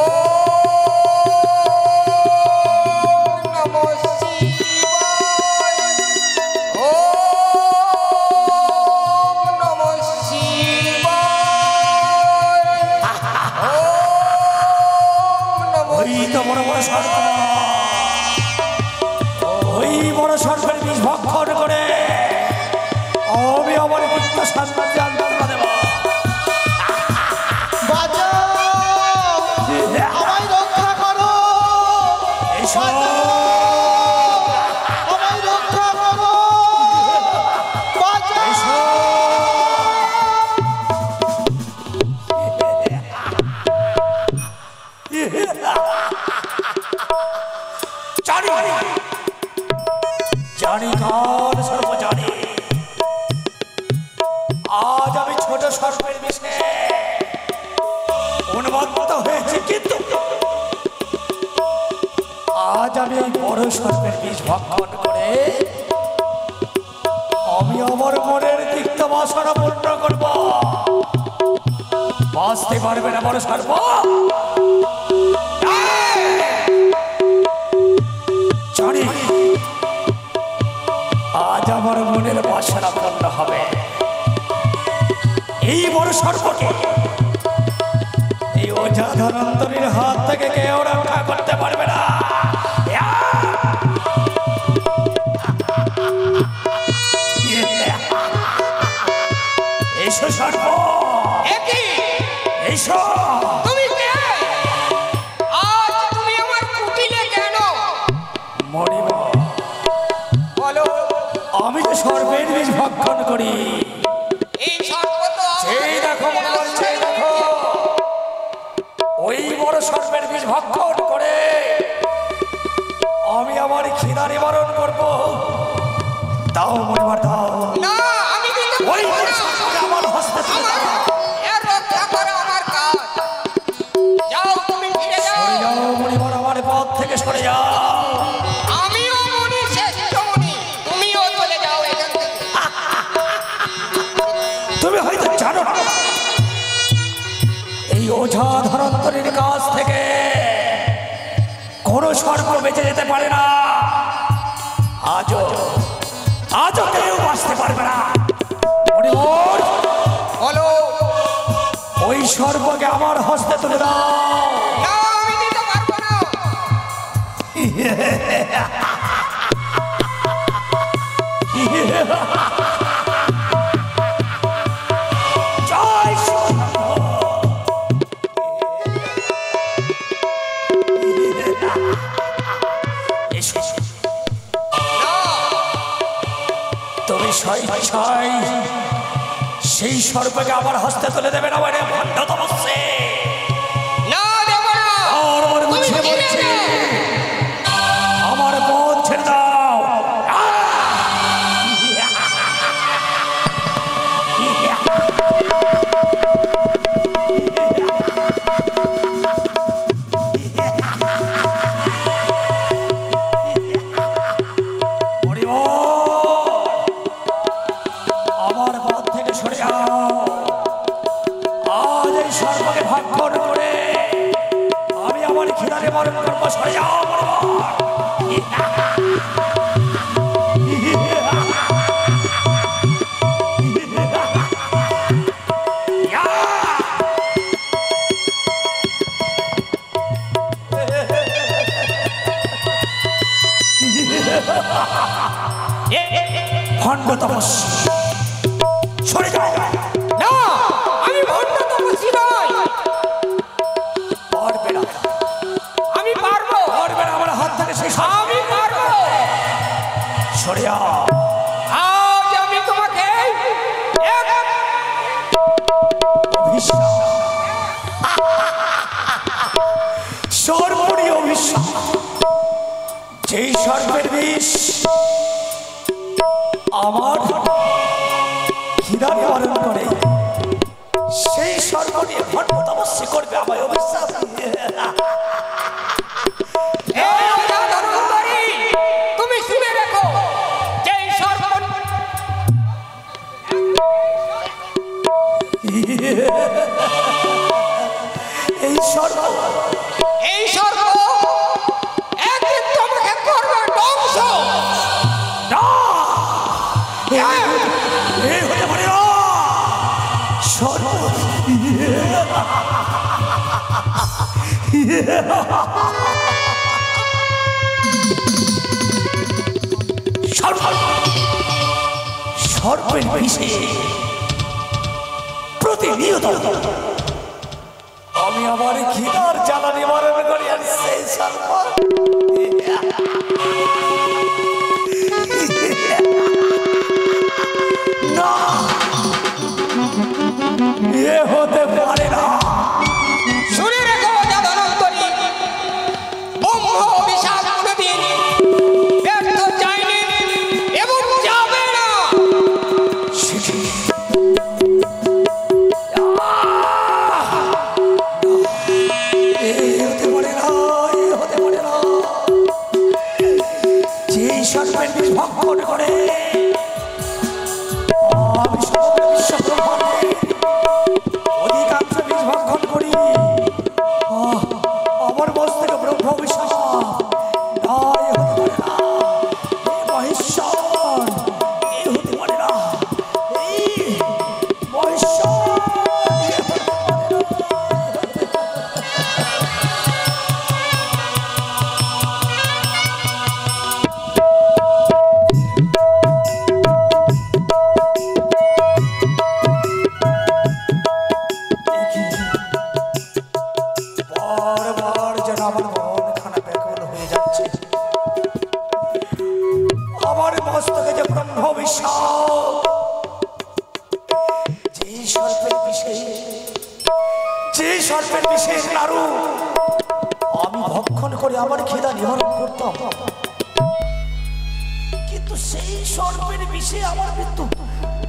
নমঃ শিবায়, ও নমঃ শিবায়, ও নমঃ। ওই তো বড় বড় সর্প, ওই বড় সর্পের বিষ ভক্ষণ করে আমি আমার মৃত্যু সাম্রাজ্যে আন্দোলন দেব। বাঁচাও, আমায় রক্ষা করো, এসো, আমায় রক্ষা করো, বাঁচাও। এসো। জানি, জানি কাল সর্ব জানি। আজ আমি ছোট সর্পের বিষে উন্মত্ত হয়েছি, কিন্তু আজ আমি এই বড় সর্পের বিষ ভক্ষণ করে আমি আমার মনের তিক্ত বাসনা পূর্ণ করব। বাঁচতে পারবে না বড় সর্প। জানি আজ আমার মনের বাসনা পূর্ণ হবে। এই বড় সর্পকে, এই ওঝা ধনন্তরীর হাত থেকে কেউ রক্ষা করতে পারবে না। এসো সর্প, একই এসো। তুমি কে? আজ তুমি আমার কুটিলে কেন? মরিব, বলো। আমি তো সর্পের বিষ ভক্ষণ করি। এই সর্প তো সেই দেখো মনে বলছে, দেখো ওই বড় সর্পের বিষ ভক্ষণ করে আমি আমার খিদা নিবারণ করব। দাও মরিবার, দাও। না, আমি দিতে ওই পারবো বড় না। সর্পকে আমার হস্তে তুলে দাও। এর রক্ষা করা আমার কাজ। যাও, তুমি ফিরে যাও। সরে যাও মরিবার, আমার পথ থেকে সরে যাও। আমিও মুনি, শ্রেষ্ঠ মুনি। তুমিও চলে যাও এখান থেকে। তুমি হয়তো জানো না, এই ওঝা ধনন্তরীর কাছ থেকে কোনো সর্প বেঁচে যেতে পারে না। আজও আজও কেউ বাঁচতে পারবে না। হরিবল, বলো। ওই সর্পকে আমার হস্তে তুলে দাও। না, আমি দিতে পারবো না। জয় সর্প। এসো, না, তুমি স্বেচ্ছায় সেই সর্পকে আমার হস্তে তুলে দেবে না। মানে ভণ্ড তপস্যে না দেব না। আর মনে তুমি বুঝিয়ে ফিরে বলছি, যাও। আমার খিদা নিবারণ করবো। সরে যাও ভণ্ড তপস্বী, সরে যাও। না, আমি ভণ্ড তপস্বী নই। পারবে না, আমি পারবো। পারবে না আমার হাত থেকে সেই আমি পারবো। সরে যাও। আজ আমি তোমাকে অভিশাপ, সর্বরী অভিশাপ। যেই সর্পের বিষ আমার খিদা নিবারণ করে, সেই সর্প নিয়ে ভণ্ড তপস্যা করবে আমায় অভিশাপ। তুমি শুনে রেখো, যেই সর্প এই সর্প, এই সর্প একদিন তোমাকে করবে ধ্বংস। না, এই হতে পারে না। সর্প সর্পের বিষে প্রতিনিয়ত আমি আমার খিদার জ্বালা নিবারণ করি। আর সেই সর্প না, এ হতে পারে না। শুনে রেখো যাদবন্তরী, ব্রহ্ম অভিশাপ কোনোদিন ব্যর্থ যায়নি এবং যাবে না। যেই সর্পের বিষ ভক্ষণ করে আমি সমগ্র বিশ্ব ব্রহ্মাণ্ডে অধিকাংশ বিষ ভক্ষণ করি। আমার মস্তকে ব্রহ্ম অভিশাপ না, এ হতে পারে না। এ মহেশ্বর, এ হতে পারে না। এই মহেশ্বর, এ হতে পারে না। বারবার যেন আমার মন খানা ব্যাকুল হয়ে যাচ্ছে। আমার মস্তকে যে ব্রহ্ম অভিশাপ, যে সর্পের বিশেষ নাড়ু আমি ভক্ষণ করে আমার খিদা নিবারণ করতাম, কিন্তু সেই সর্পের বিষে আমার মৃত্যু।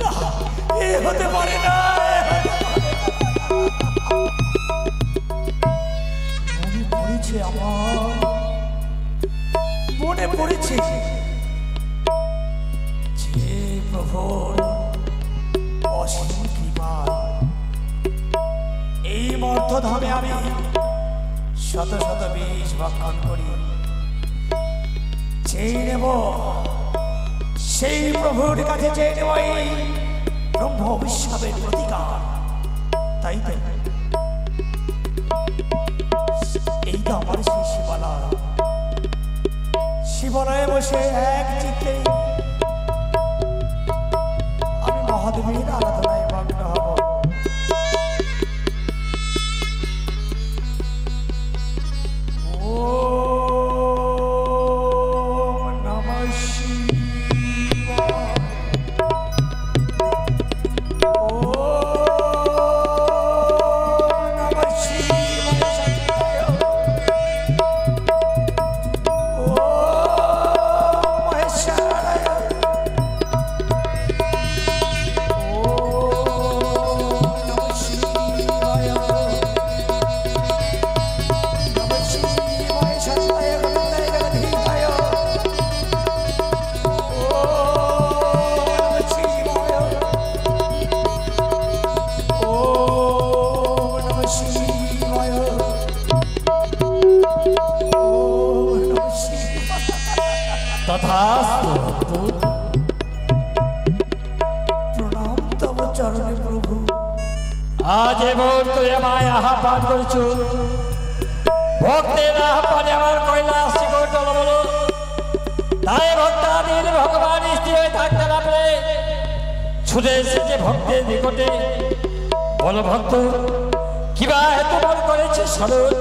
না, এ হতে পারে না। মনে পড়েছে আমার, মনে পড়েছে যে প্রভুর অসীম কৃপা, এই মর্তধামে আমি শত শত বিষ ভক্ষণ করি। চেয়ে নেব সেই প্রভুর কাছে, চেয়ে নেব এই ব্রহ্ম অভিশাপের প্রতিকার। তাই তো এই তো আমার সেই শিবালয়, শিবালয়ে বসে এক চিত্তে আমি মহাদেবের আরাধনায় মগ্ন হব। ওম নমঃ শিবায়। ওম নমঃ শিবায়। ওম মহেশ্বরায়। ওম তথাস্তু। প্রণাম তব চরণে প্রভু। আজ এবং তুই আমায় আহ্বান করছো, ভক্তের আহ্বানে আমার কৈলাস শিখর টলমল। তাই ভক্তাদির ভগবান স্থির হয়ে থাকতে না পেরে ছুটে এসেছে ভক্তের নিকটে। বল ভক্ত, কিবা হেতু বল করেছে স্মরণ?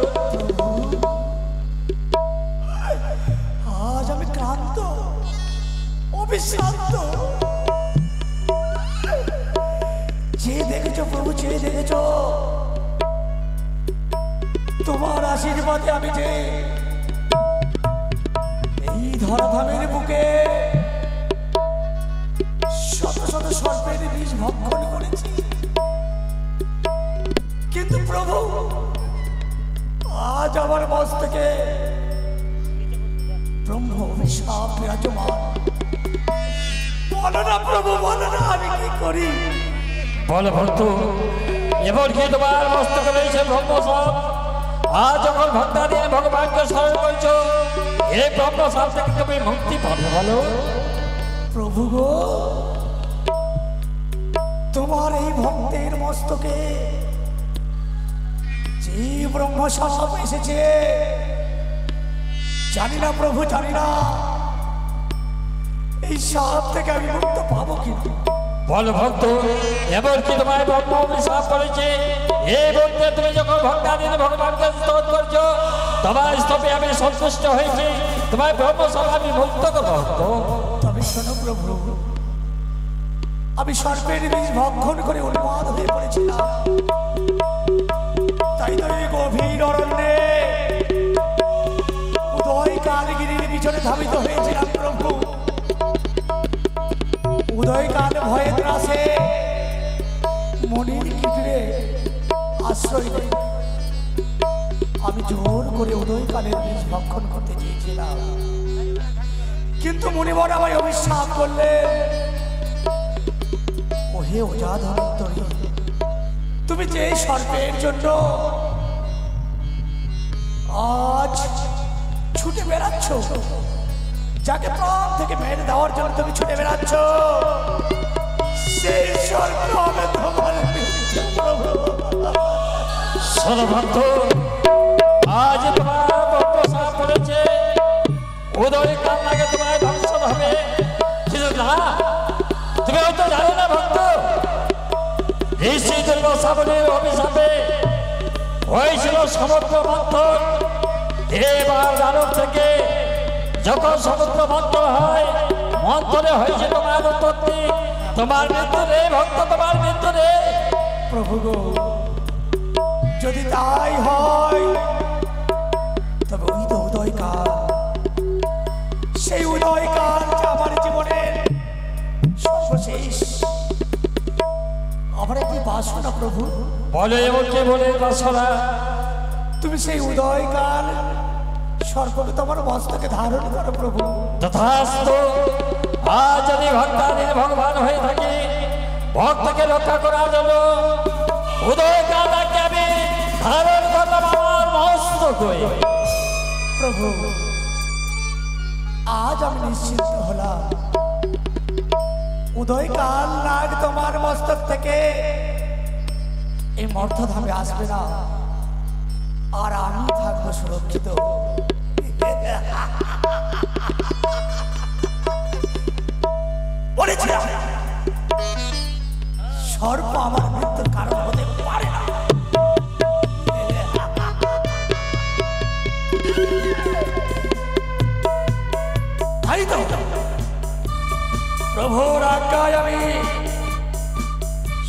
আজ আমি ক্লান্ত, অবিশ্রান্ত। যে দেখেছ প্রভু, যে দেখেছ, তোমার আশীর্বাদে আমি যে এই ধরাধামের বুকে শত শত সর্পের বিষ ভক্ষণ করেছি। কিন্তু প্রভু, আজ আমার মস্তকে ব্রহ্ম অভিশাপ বিরাজমান। বলো না প্রভু, বলো না আমি কি করি? বল ভক্ত, এবার কি তোমার মস্তকে রয়েছে ব্রহ্মসাপ? আজ যখন ভক্তাদিন ভগবানকে স্মরণ করছো, এই ব্রহ্মসাপ থেকে তুমি মুক্তি পাবে। বলো প্রভু গো, তোমার এই ভক্তের মস্তকে যে ব্রহ্মসাপ এসেছে, জানি না প্রভু, জানি না এই সাপ থেকে আমি মুক্ত পাবো কি? বল ভক্ত, এবার কি তোমার ব্রহ্ম অভিশাপ করেছে? এই মুহূর্তে তুমি যখন ভক্তাদিন ভগবানকে স্তব করছো, তোমার স্তবে আমি সন্তুষ্ট হয়েছি, তোমার ব্রহ্মসাপ আমি মুক্ত করবো। তবে শোনো প্রভু, আমি সর্পের বীজ ভক্ষণ করে উন্মাদ হয়ে পড়েছিলাম। তাই তো এই গভীর অরণ্যে উদয় কালগিরির পিছনে ধাবিত হয়েছিলাম প্রভু। উদয়কাল ভয়ে ত্রাসে মনির কিটরে আশ্রয় নেই। আমি জোর করে উদয়কালের বীজ ভক্ষণ করতে চেয়েছিলাম, কিন্তু মুনিবর আমায় অভিশাপ করলেন। ওহে অজাধন্তরী, তুমি যে সর্পের জন্য আজ ছুটে বেড়াচ্ছ, যাকে প্রাণ থেকে মেরে দেওয়ার জন্য তুমি ছুটে বেড়াচ্ছ, সেই সর্প হবে তোমার সর্বভক্ত। আজ তোমার ব্রহ্মসাপ পড়েছে, উদয় কাল লাগে তোমার ধ্বংস হবে। কিন্তু না, তুমি হয়তো জানো না ভক্ত, ঋষি দুর্গসাবনের অভিশাপে হয়েছিল সমুদ্র মন্থন। দেব আর দানব থেকে যখন সমুদ্র মন্থন হয়, মন্থনে হয়েছে তোমার উৎপত্তি, তোমার মৃত্যু রে ভক্ত, তোমার মৃত্যু রে। প্রভু গো, যদি তাই হয় তবে ওই তো উদয়কাল, সেই উদয়কাল যে আমার জীবনের সর্বশেষ। আমার একটি বাসনা প্রভু। বলে এমন কে বলে বাসনা? তুমি সেই উদয়কাল সর্বকে তোমার মস্তকে ধারণ করো প্রভু। তথাস্তু। আজ যদি ভক্তাদিন ভগবান হয়ে থাকি, ভক্তকে রক্ষা করার জন্য উদয়কালকে আমি ধারণ করলাম আমার মস্তকে। প্রভু, আজ আমি নিশ্চিন্ত হলাম, উদয়কাল নাগ তোমার মস্তক থেকে এই মর্তধামে আসবে না, আর আমি থাকবো সুরক্ষিত। বলেছিলাম সর্প আমার মৃত্যুর কারণ হতে পারে না। তাই তো প্রভুর আজ্ঞায় আমি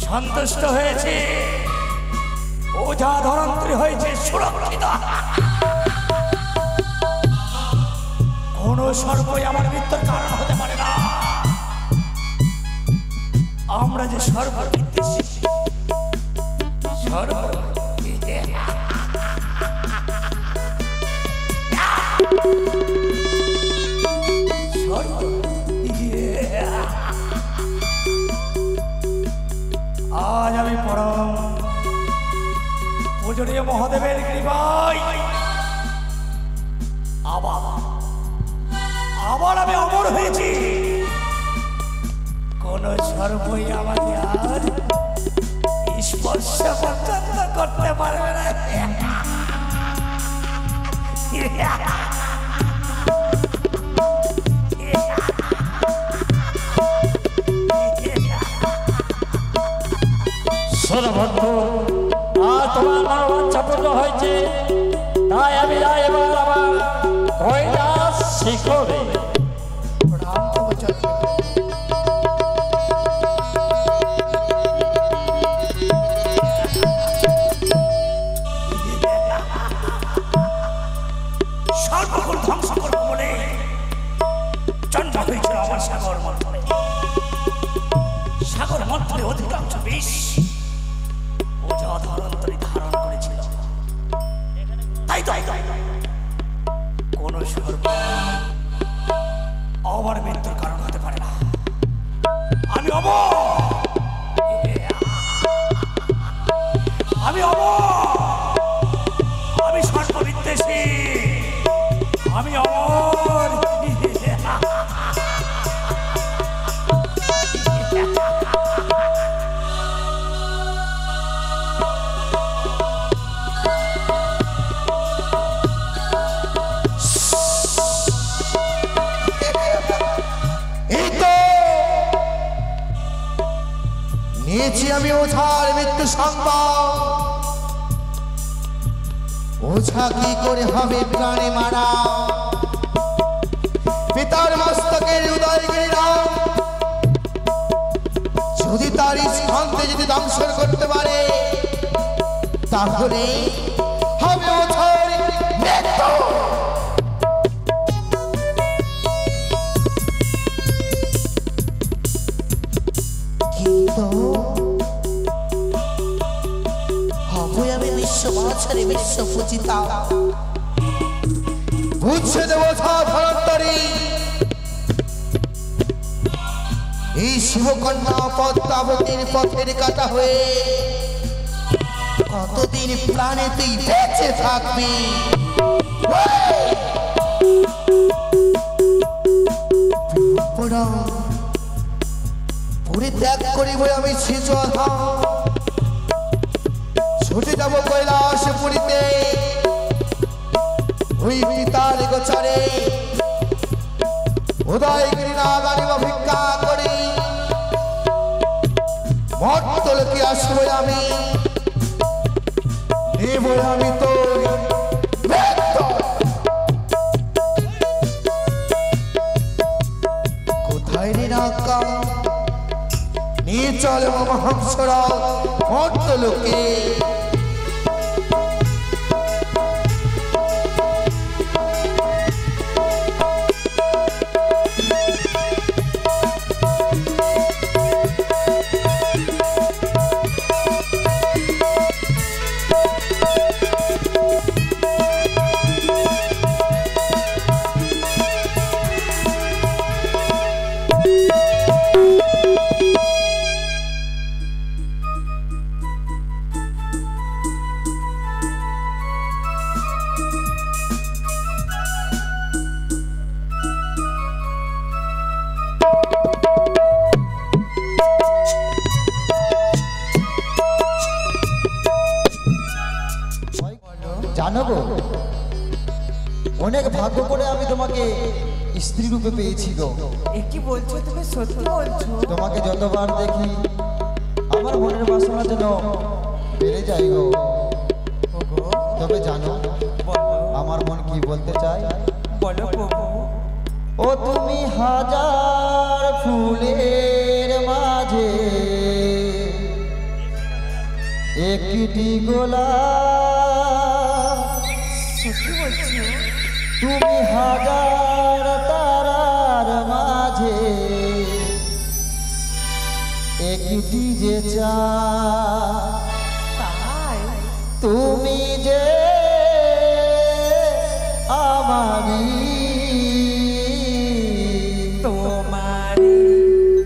সন্তুষ্ট হয়েছি, ওঝা ধরন্ত্রী হয়েছে সুরক্ষিত। কোন সর্বই আমার মৃত্যুর কারণ হতে পারে না। আমরা যে সর্ব বিদ্বেষী, সর্ব আজ আমি পরম পূজনীয় মহাদেবের কৃপায় শোনো বন্ধু, আর তোমার মনোবাঞ্ছা পূর্ণ হয়েছে, তাই আমি যাই এবার আমার কৈলাস শিখরে। সর্বকুল ধ্বংস করবো বলে জন্ম হয়েছিল আমার সাগর মন্থনে। সাগর মন্থনে অধিকাংশ বিষ ওঝা ধরন্তরী ধারণ করেছিল। তাই কোন সর্ব আমার মৃত্যুর কারণ হতে পারে না। আমি আমি সর্ববিদ্বেষী, আমি অমর। নিয়েছি আমি ওঝার মৃত্যু সংবাদ। ওঝা কি করে হবে প্রাণে মারা? পিতার মস্তকের উদয়গিরি রাম যদি তার স্কন্ধে যদি দংশন করতে পারে, তাহলে হবে ওঝার মৃত্যু। কিন্তু হবে আমি বিশ্বমাছারে বিশ্ব পূজিতা। বুঝছে দেব ধরন্তরী, এই শিবকন্যা পদ্মাবতীর পথের কাটা হয়ে কতদিন প্রাণে তুই বেঁচে থাকবি? পরিত্যাগ করিব আমি শিশোধা, ছুটে যাব কৈলাস পুরীতে। ওই পিতার গোচরে উদয়গিরি নাগারিব ভিক্ষা করি, মর্তলোকে আসবো আমি, নেব আমি তোর মৃত্যু। কোথায় রে নাকা নিয়ে চলে মহাংসরা মর্তলোকে। জানো গো, অনেক ভাগ্য করে আমি তোমাকে স্ত্রী রূপে পেয়েছি গো। কি বলছো তুমি? সত্যি বলছো? তোমাকে যতবার দেখি আমার মনের বাসনা যেন বেড়ে যায় গো। তবে জানো আমার মন কি বলতে চায়? বলো প্রভু। ও তুমি হাজার ফুলের মাঝে একটি গোলাপ, সত্যি বলছো? তুমি হাজার তারার মাঝে একটি যে চাঁদ, তাই তুমি যে আমারি, তোমারি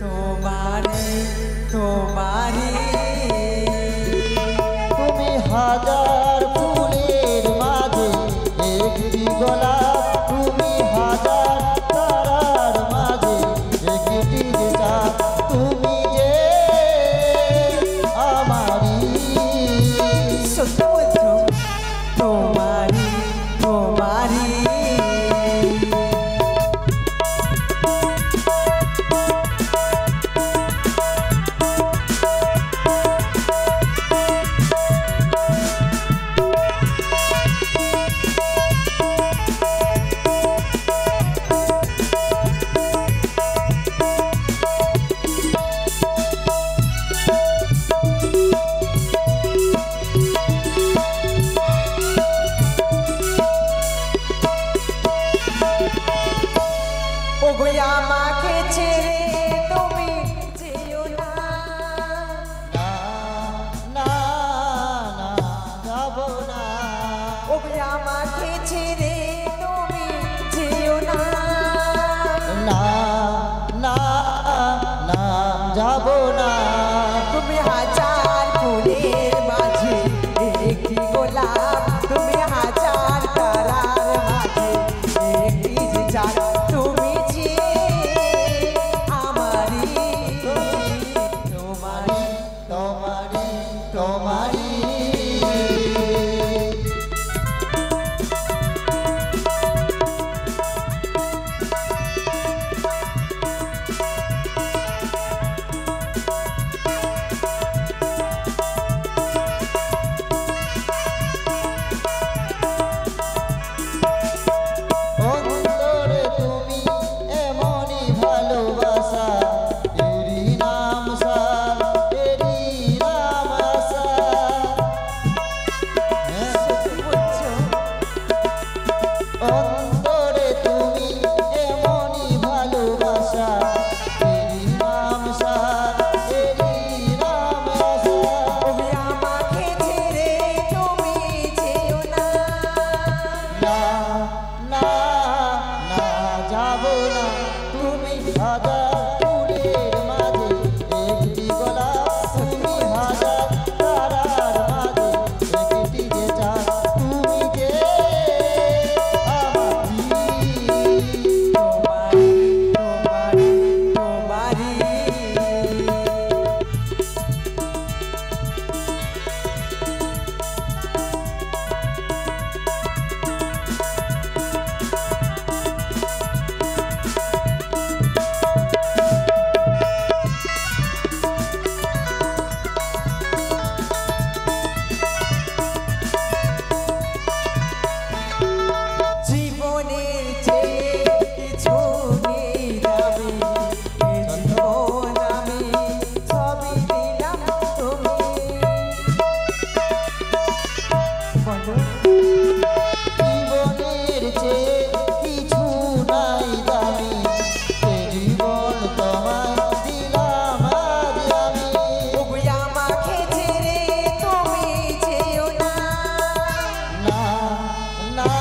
তোমারি তোমারি। তুমি হাজার ফুলের মাঝে একটি গোলাপ, তুমি হাজার তারার মাঝে একটি যে চাঁদ, তুমি যে আমারি। সত্যি বলছো? তোমারি তোমারি আমাকে ছেড়ে তুমি যেও না না না যাব না ও আমাকে ছেড়ে তুমি যেও না না না না যাব না তুমি হাজার ফুলের মাঝে একটি গোলাপ তুমি হাজার তারার মাঝে একটি যে চাঁদ তুমি যে আমারই তোমারই তোমারি তোমারি অন্তরে তুমি এমনই ভালোবাসা এরই নাম সার এরই নাম আশা অন্তরে তুমি এমনই ভালোবাসা এরই নাম সার এরই নাম আশা তুমি আমাকে ছেড়ে তুমি যেও না না না না যাব না তুমি হাজার ফুলের মাঝে একটি গোলাপ তুমি হাজার তারার মাঝে একটি যে চাঁদ তুমি যে আমারই তোমারই তোমারই জীবনের চেয়ে কিছু নেই দামি এ জীবন আমি সবই দিলাম তুমি বলো জীবনের চেয়ে কিছু নাই দামি এ জীবন তোমায় দিলাম আজ আমি ওগো আমাকে ছেড়ে তুমি যেও না না না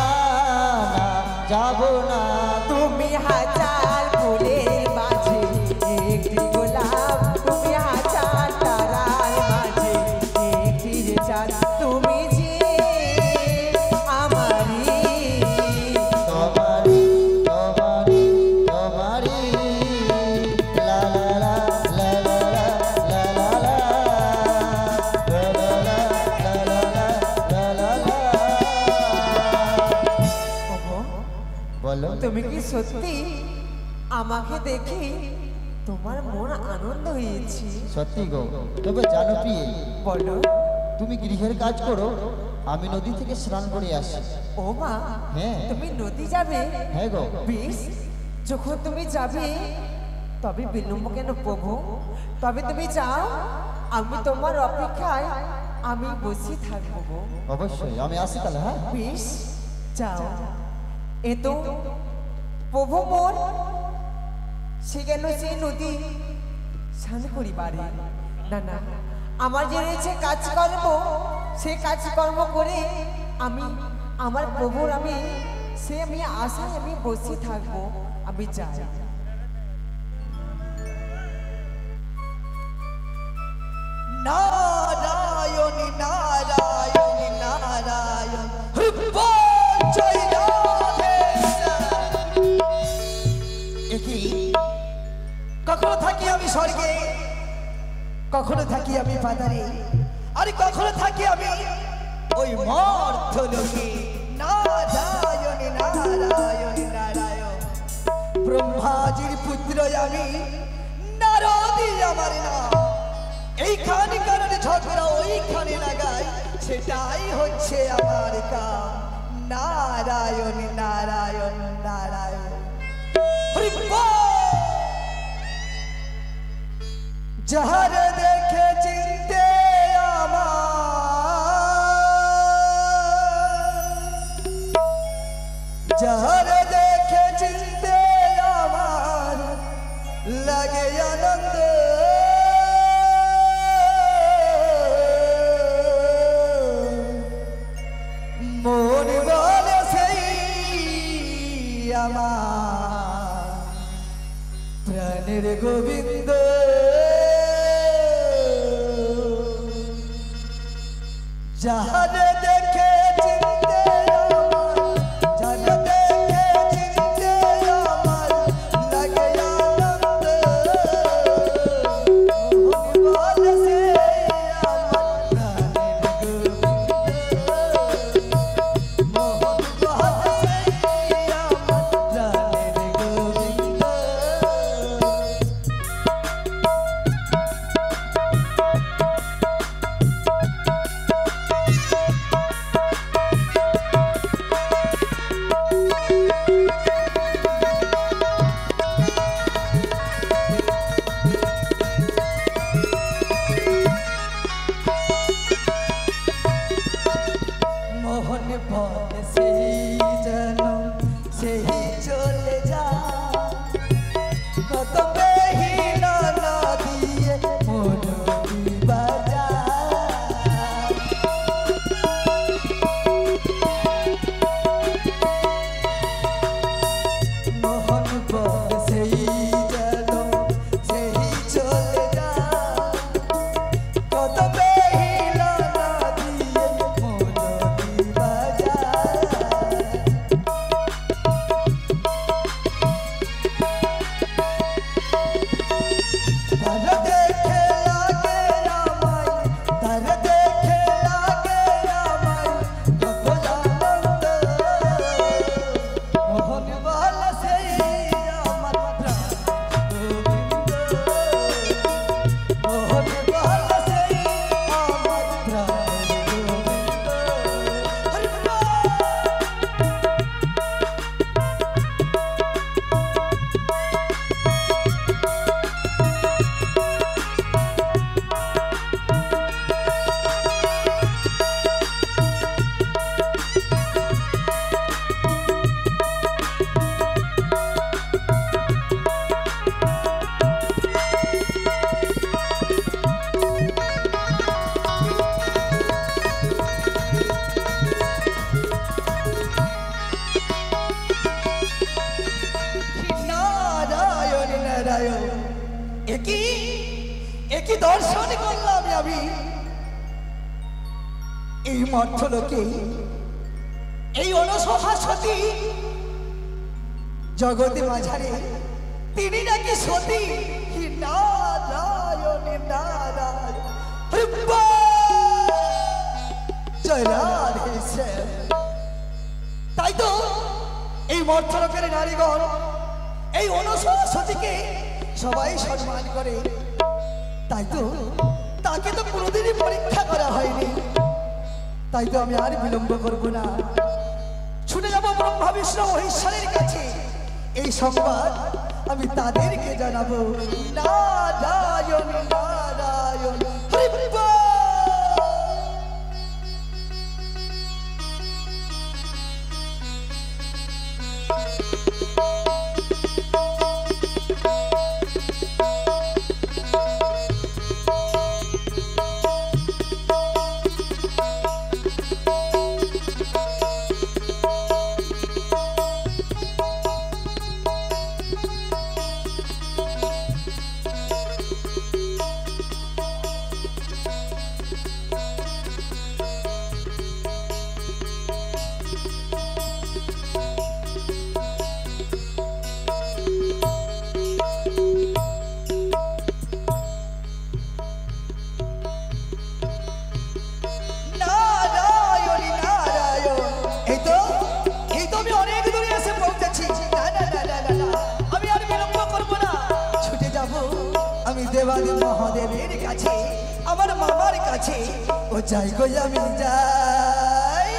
না যাব না তুমি হাজার ফুলের মাঝে একটি গোলাপ তুমি হাজার তারার মাঝে একটি যে চাঁদ তুমি যে আমারই তোমারি তোমারি তোমারি লা লা লা লা লা লা লা লা লা লা লা বলো তুমি কি সত্যি আমাকে দেখে তোমার মন আনন্দ হয়েছে সত্যি গো তবে জানো প্রিয়ে বলো তুমি গৃহের কাজ করো আমি নদী থেকে স্নান করে আসি ও মা হ্যাঁ। তুমি নদী যাবে হ্যাঁ গো বেশ যখন তুমি যাবে তবে বিলম্ব কেন প্রভু তবে তুমি যাও আমি তোমার অপেক্ষায় আমি বসে থাকবো গো। অবশ্যই আমি আসি তাহলে হ্যাঁ বেশ যাও এ তো প্রভু মোর সে কেন সেই নদী স্নান করিবারে না না আমার যে রয়েছে কাজকর্ম সে কাজকর্ম করে আমি আমার প্রভুর আমি আশায় আমি বসে থাকবো আমি যাই নারায়ণ নারায়ণ নারায়ণ জয় কখনো থাকি আমি স্বর্গে কখনো থাকি আমি পাতারে আরে কখনো থাকি আমি ওই মর্ত লোকে নারায়ণ নারায়ণ আমি নারদই আমার নাম। এইখানে কারণে ঝগড়া ওইখানে লাগাই, সেটাই হচ্ছে আমার কাম। নারায়ণ নারায়ণ নারায়ণ হরি বল। যাহার দেখে চিনতে যাহার দেখে চিনতে আমার লাগে আনন্দ, মন বলে সেই আমার প্রাণের গোবিন্দ। যাহার দেখে চিনতে একই দর্শন করলাম আমি এই মর্তলোকে। এই অনসহা সতী জগতে মাঝারে তিনি নাকি সতী। নারায়ণ নারায়ণ হরি বল। জয় রাধে শ্যাম। তাই তো এই মর্তলোকের নারীগণ এই অনসহা সতীকে সবাই সম্মান করে। তাই তো তাকে তো কোনোদিনই পরীক্ষা করা হয়নি। তাই তো আমি আর বিলম্ব করব না, ছুটে যাব ব্রহ্মা বিষ্ণু মহেশ্বরের কাছে। এই সংবাদ আমি তাদেরকে জানাবো। নারায়ণ নারায়ণ হরি বল। সত্যবাদ মহাদেবের কাছে আমার মামার কাছে ও যাই গো আমি যাই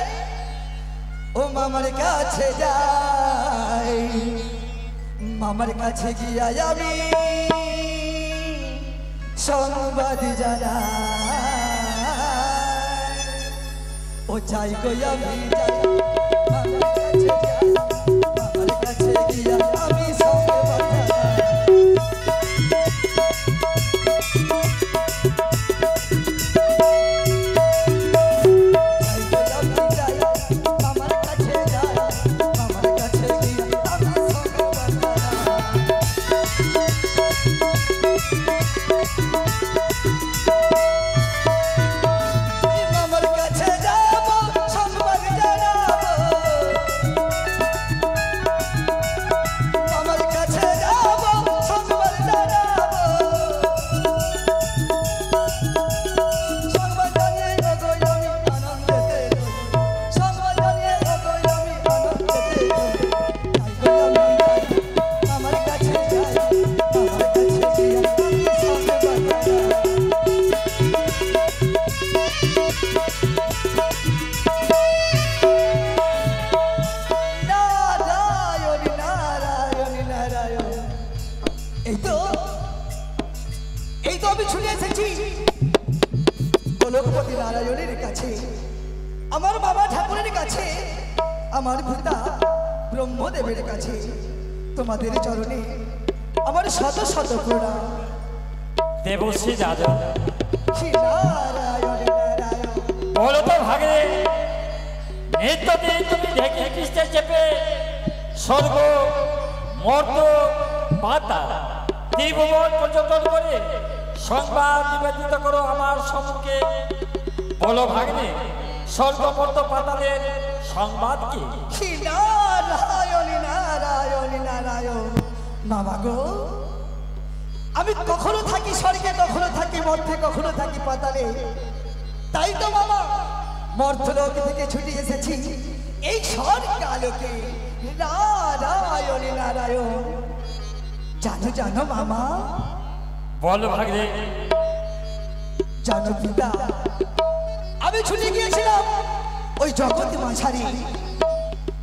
ও মামার কাছে যাই মামার কাছে গিয়া আমি সংবাদ জানাই ও যাই গো আমি যাই মামার কাছে যাই মামার কাছে গিয়া আমি সংবাদ জানাই আমার বাবা ঠাকুরের কাছে আমার পিতা ব্রহ্মদেবের কাছে তোমাদের চরণে আমার শত শত প্রণাম দেবশ্রী যাদব শ্রী নারায়ণ নারায়ণ বলো তো ভাগে নিত্যদিন তুমি ঢেকে খ্রিস্টে চেপে স্বর্গ মর্ত পাতা ত্রিভুবন পর্যটন করে সংবাদ নিবেদিত করো আমার সম্মুখে বলো ভাগ্নে স্বর্গ মর্ত পাতালের সংবাদ কি শ্রী নারায়ণ নারায়ণ নারায়ণ মামা গো আমি কখনো থাকি স্বর্গে কখনো থাকি মর্তে কখনো থাকি পাতালে তাই তো মামা মর্তলোক থেকে ছুটে এসেছি এই স্বর্গালোকে নারায়ণ নারায়ণ জানো জানো মামা বলো ভাগ্নে জানো পিতা আমি ছুটে গিয়েছিলাম ওই জগৎ মাঝারি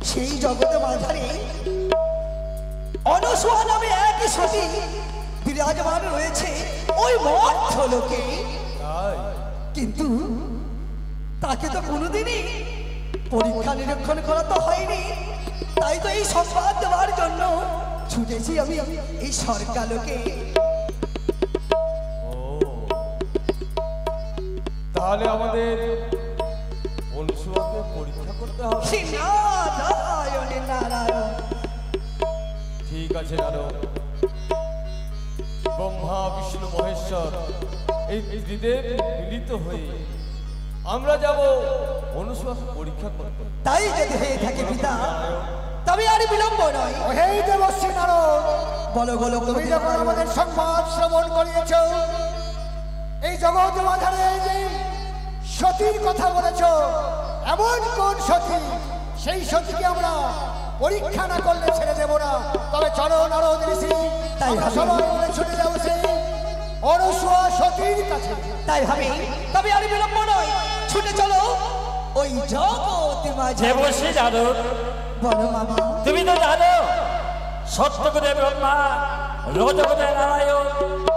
সেই জগৎ মাঝারি অনসূয়া নামে এক সতী বিরাজমান রয়েছে ওই মর্তলোকে কিন্তু তাকে তো কোনোদিনই পরীক্ষা নিরীক্ষণ করা তো হয়নি তাই তো এই সংবাদ দেওয়ার জন্য ছুটেছি আমি এই স্বর্গালোকে তাহলে আমাদের অনুসূয়াকে পরীক্ষা করতে হবে শ্রী নারায়ণ নারায়ণ ঠিক আছে নারদ ব্রহ্মা বিষ্ণু মহেশ্বর এই ত্রিদেব মিলিত হয়ে আমরা যাব অনুসূয়াকে পরীক্ষা করতে তাই যদি হয়ে থাকে পিতা তবে আর বিলম্ব নয় হেই দেবশ্রী নারদ, বলো বলো তুমি যখন আমাদের সংবাদ শ্রবণ করিয়েছ এই জগৎ মাঝারে যে সতীর কথা বলেছ এমন কোন সতী সেই সতীকে আমরা পরীক্ষা না করলে ছেড়ে দেব না। তবে চলো নারদ ঋষি তাই আমরা হবে। সবাই মিলে ছুটে যাবো সেই অনুসূয়া সতীর কাছে। তাই ভাবি তবে আর বিলম্ব নয় ছুটে চলো ওই জগৎ মাঝে দেবশ্রী যাদব বলো মামা তুমি তো জানো সত্যগুণে ব্রহ্মা রজগুণে নারায়ণ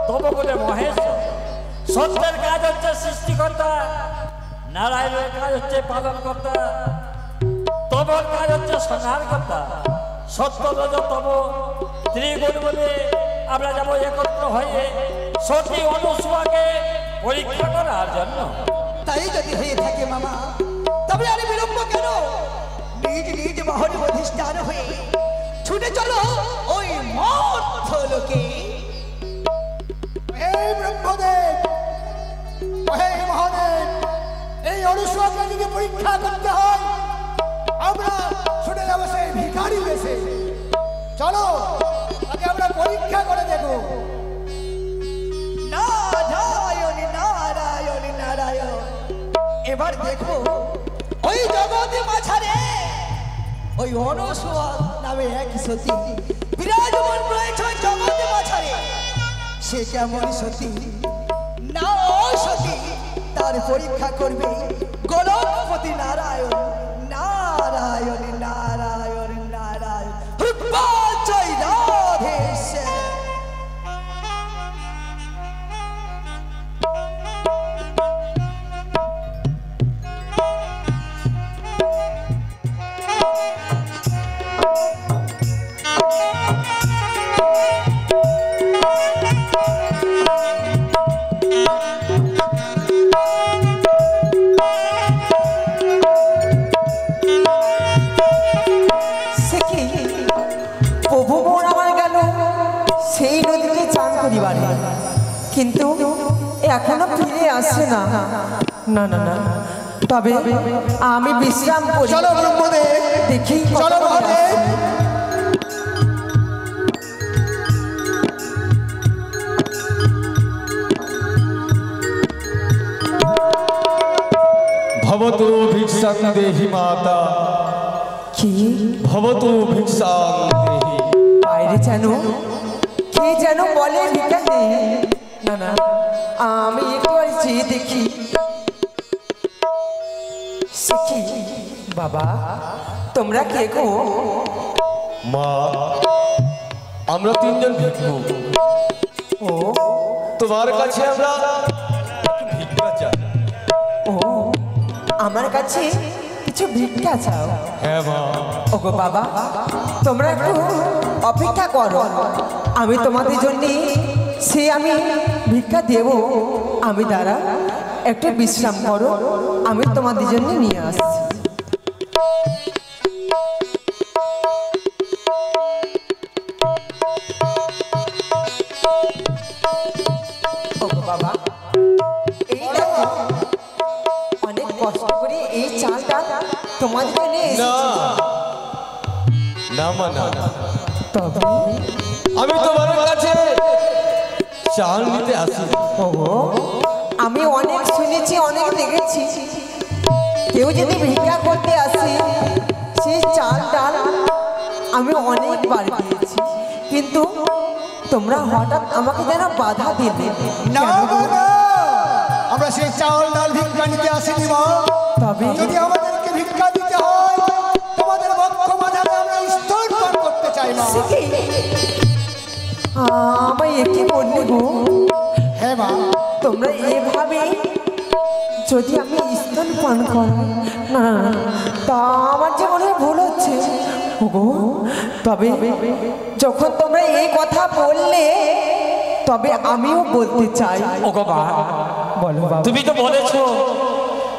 তমগুণে মহেশ্বর সত্যের কাজ হচ্ছে সৃষ্টিকর্তা নারায়ণের কাজ হচ্ছে পালনকর্তা তমর কাজ হচ্ছে সংহারকর্তা সত্য রজ তম ত্রিগুণ বলে আমরা যাবো একত্র হয়ে সতী অনুসূয়াকে পরীক্ষা করার জন্য তাই যদি হয়ে থাকে মামা তবে আর বিলম্ব কেন নিজ নিজ মহল অধিষ্ঠান হয়ে ছুটে চলো ওই মর্তলোকে এই ব্রহ্মদেব হে মহাদেব এই অনুসূয়াকে যদি পরীক্ষা করতে হয় আমরা ছুটে যাবো সেই ভিখারি বেশে। চলো তাকে আমরা পরীক্ষা করে দেখো। নারায়ণ নারায়ণ নারায়ণ এবার দেখো ওই জগতে মাঝারে ওই অনুসূয়া নামে এক সতী বিরাজমান রয়েছে ওই জগতে মাঝারে সে কেমন সতী না ও সতী তার পরীক্ষা করবে গোলকপতি নারায়ণ নারায়ণ নারায়ণ নারায়ণ জয় রাধেশ্বর। কিন্তু এখনো ফিরে আসছে না। না না না, তবে আমি বিশ্রাম করি। চলো ব্রহ্মদেব, দেখি চলো মহাদেব। ভবতু ভিক্ষাং দেহি মাতা, কি ভবতু ভিক্ষাং দেহি। বাইরে যেন বলে ভিক্ষা দে। না না, আমি একটু চেয়ে দেখি। সে কি বাবা, তোমরা কে গো? মা, আমরা তিনজন ভিক্ষুক। ও তোমার কাছে আমরা ভিক্ষা চাই। ও, আমার কাছে কিছু ভিক্ষা চাও? হ্যাঁ মা। ওগো বাবা, তোমরা একটু অপেক্ষা করো, আমি তোমাদের জন্য আমি ভিক্ষা দেব। আমি দ্বারা একটু বিশ্রাম করো, আমি তোমাদের জন্য নিয়ে আসছি। ওগো বাবা, এই দেখো, অনেক কষ্ট করে এই চালটা তোমাদের জন্য না না মা, না। তবে আমি তোমার কাছে চাল নিতে আসি। ওগো, আমি অনেক শুনেছি, অনেক দেখেছি, কেউ যদি ভিক্ষা করতে আসে সেই চাল ডাল আমি অনেকবার দিয়েছি, কিন্তু তোমরা হঠাৎ আমাকে যেন বাধা দিলে। না বাবা, আমরা সেই চাল ডাল ভিক্ষা নিতে আসিনি মা। তবে যদি আমাদেরকে ভিক্ষা দিতে হয়, তোমাদের বক্ষ মাঝারে আমরা স্তন পান করতে চাই না। সে কি? আমায় একই বললি গো? হ্যাঁ মা। তোমরা এভাবে যদি আমি স্তন পান করাই, না না না, তা আমার যে মনে হয় ভুল হচ্ছে। ওগো, তবে যখন তোমরা এই কথা বললে, তবে আমিও বলতে চাই। ওগো মা, বলো বাবা। তুমি তো বলেছো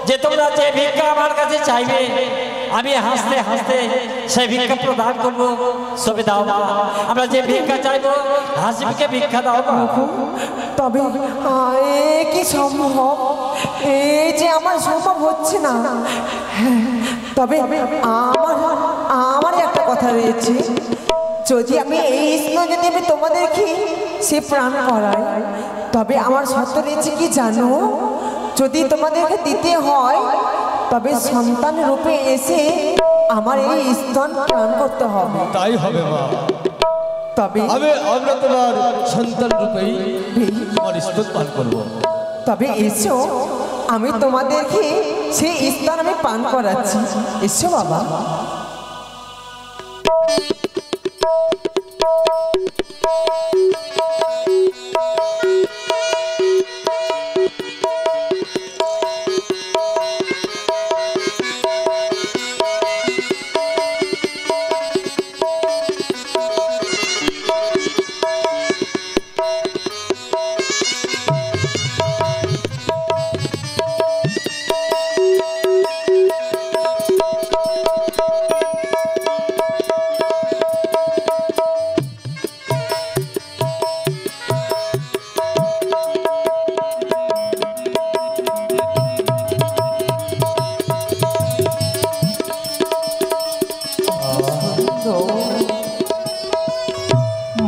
যে তোমরা যে ভিক্ষা আমার কাছে চাইবে আমি হাসতে হাসতে সেই ভিক্ষা প্রদান করবো। সবে দাও মা, আমরা যে ভিক্ষা চাইবো হাসিকে ভিক্ষা দাও মা। তবে এ কি সম্ভব? এই যে আমার সম্ভব হচ্ছে না। হ্যাঁ, তবে আমার একটা কথা রয়েছে, যদি আমি এই স্নেহ যদি আমি তোমাদেরকে সে প্রাণ করাই, তবে আমার শর্ত রয়েছে কি জানো? যদি তোমাদেরকে দিতে হয়, তবে সন্তান রূপে এসে আমার এই স্তন প্রাণ করতে হবে। তাই হবে মা। তবে আমরা তোমার সন্তান রূপেই তোমার স্তন পান করবো। তবে এসো, আমি তোমাদেরকে সেই স্তন আমি পান করাচ্ছি। এসো বাবা।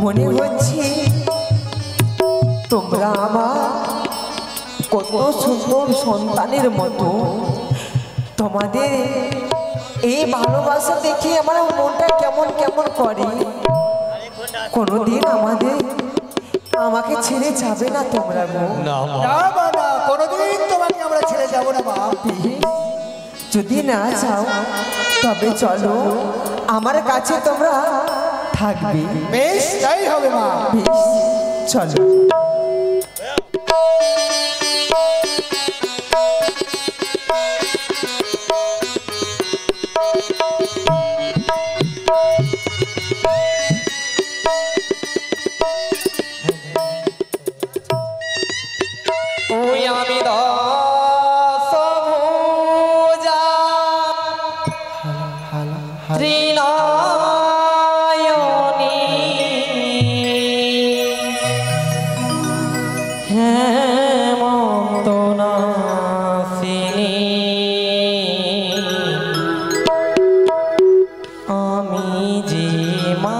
মনে হচ্ছে তোমরা আমার কত সুন্দর সন্তানের মতো। তোমাদের এই ভালোবাসা দেখে আমার মনটা কেমন কেমন করে। কোনোদিন আমাকে ছেড়ে যাবে না তোমরা গো? না মা, যাবো না, কোনোদিন তোমাকে আমরা ছেড়ে যাবো না মা। যদি না চাও তবে চলো, আমার কাছে তোমরা থাকবে। বেশ, তাই হবে মা। বেশ, চলো। ওই আমি দশভুজা ত্রিনয়নী হেমন্তনাসিনী আমি যে মা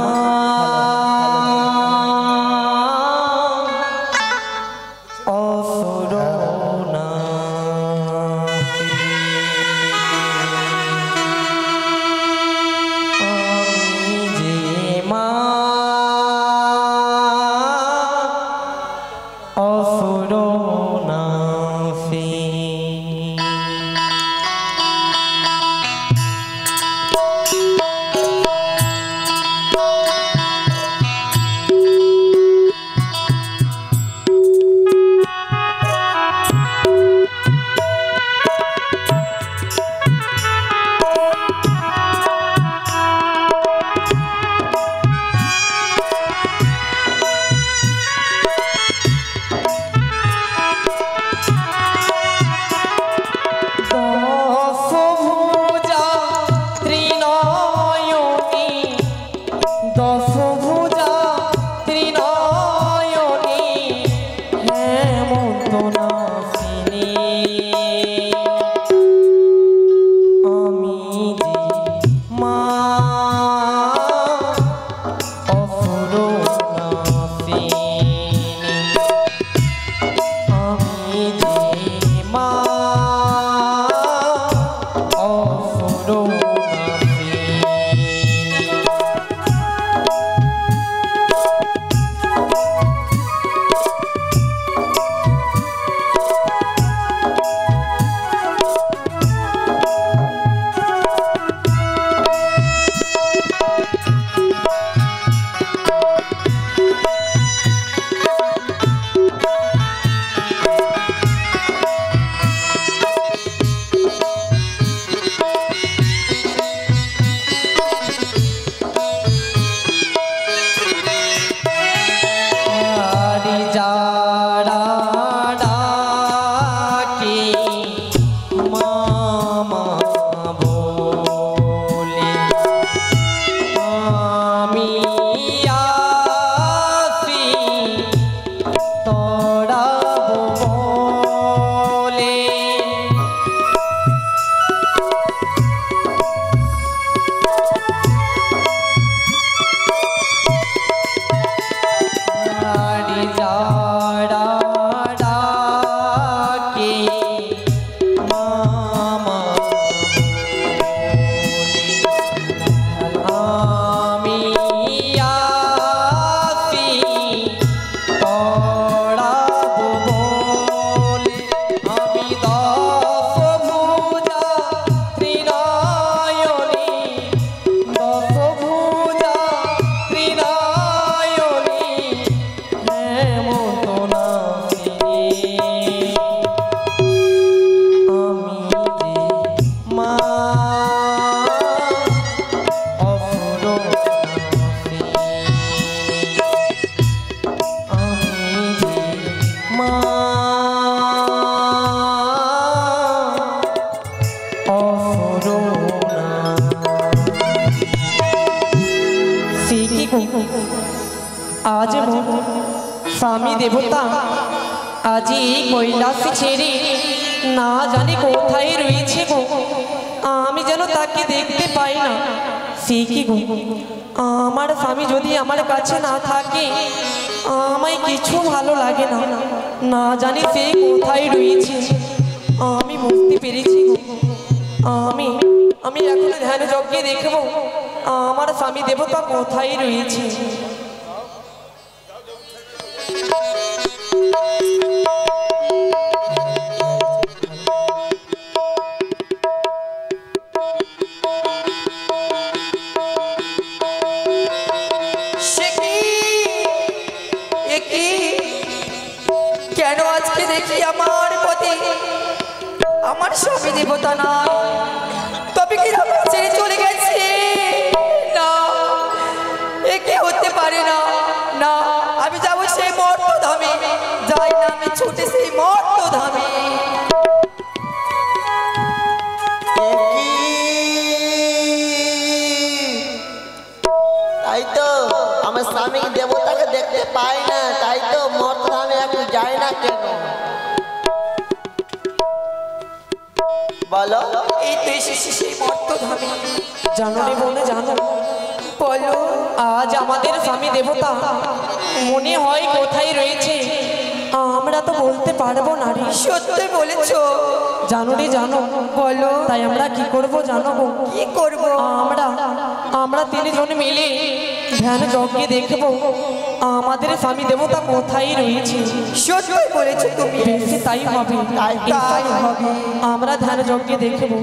আজ স্বামী দেবতা আজি কৈলাস ছেড়ে না জানি কোথায় রয়েছে গো, আমি যেন তাকে দেখতে পাই না। সে কি গো, আমার স্বামী যদি আমার কাছে না থাকে আমায় কিছু ভালো লাগে না। না জানি সে কোথায় রয়েছে, আমি বুঝতে পেরেছি গো। আমি আমি এখন ধ্যান যজ্ঞে দেখবো আমার স্বামী দেবতা কোথায় রয়েছে। সে কি আমার পতি আমার স্বামী দেবতা না, তবে কি আমার ছেড়ে চলে গেছে? না, এ কি হতে পারে না। না, আমি যাব সেই মর্ত ধামে, যাই না আমি ছুটে সেই মর্ত ধামে। তাই তো আমার স্বামী দেবতাকে দেখতে পাই না, তাই তো মর্ত ধামে একটু যায় না কেন বলো? এই তো এসেছি সেই মর্ত ধামে। জানো রে বোন, জানো বলো, আজ আমাদের স্বামী দেবতা মনে হয় কোথায় রয়েছে আমরা তো বলতে পারবো না রে। সত্যি বলেছো। জানো রে, জানো বলো, তাই আমরা কি করব জানো গো? কি করবো? আমরা তিনজন মিলে ধ্যান যজ্ঞে দেখবো আমাদের স্বামী দেবতা কোথায় রয়েছে। সত্যি বলেছো তুমি। বেশি তাই হবে, তাই হবে। আমরা ধ্যান যজ্ঞে দেখবো।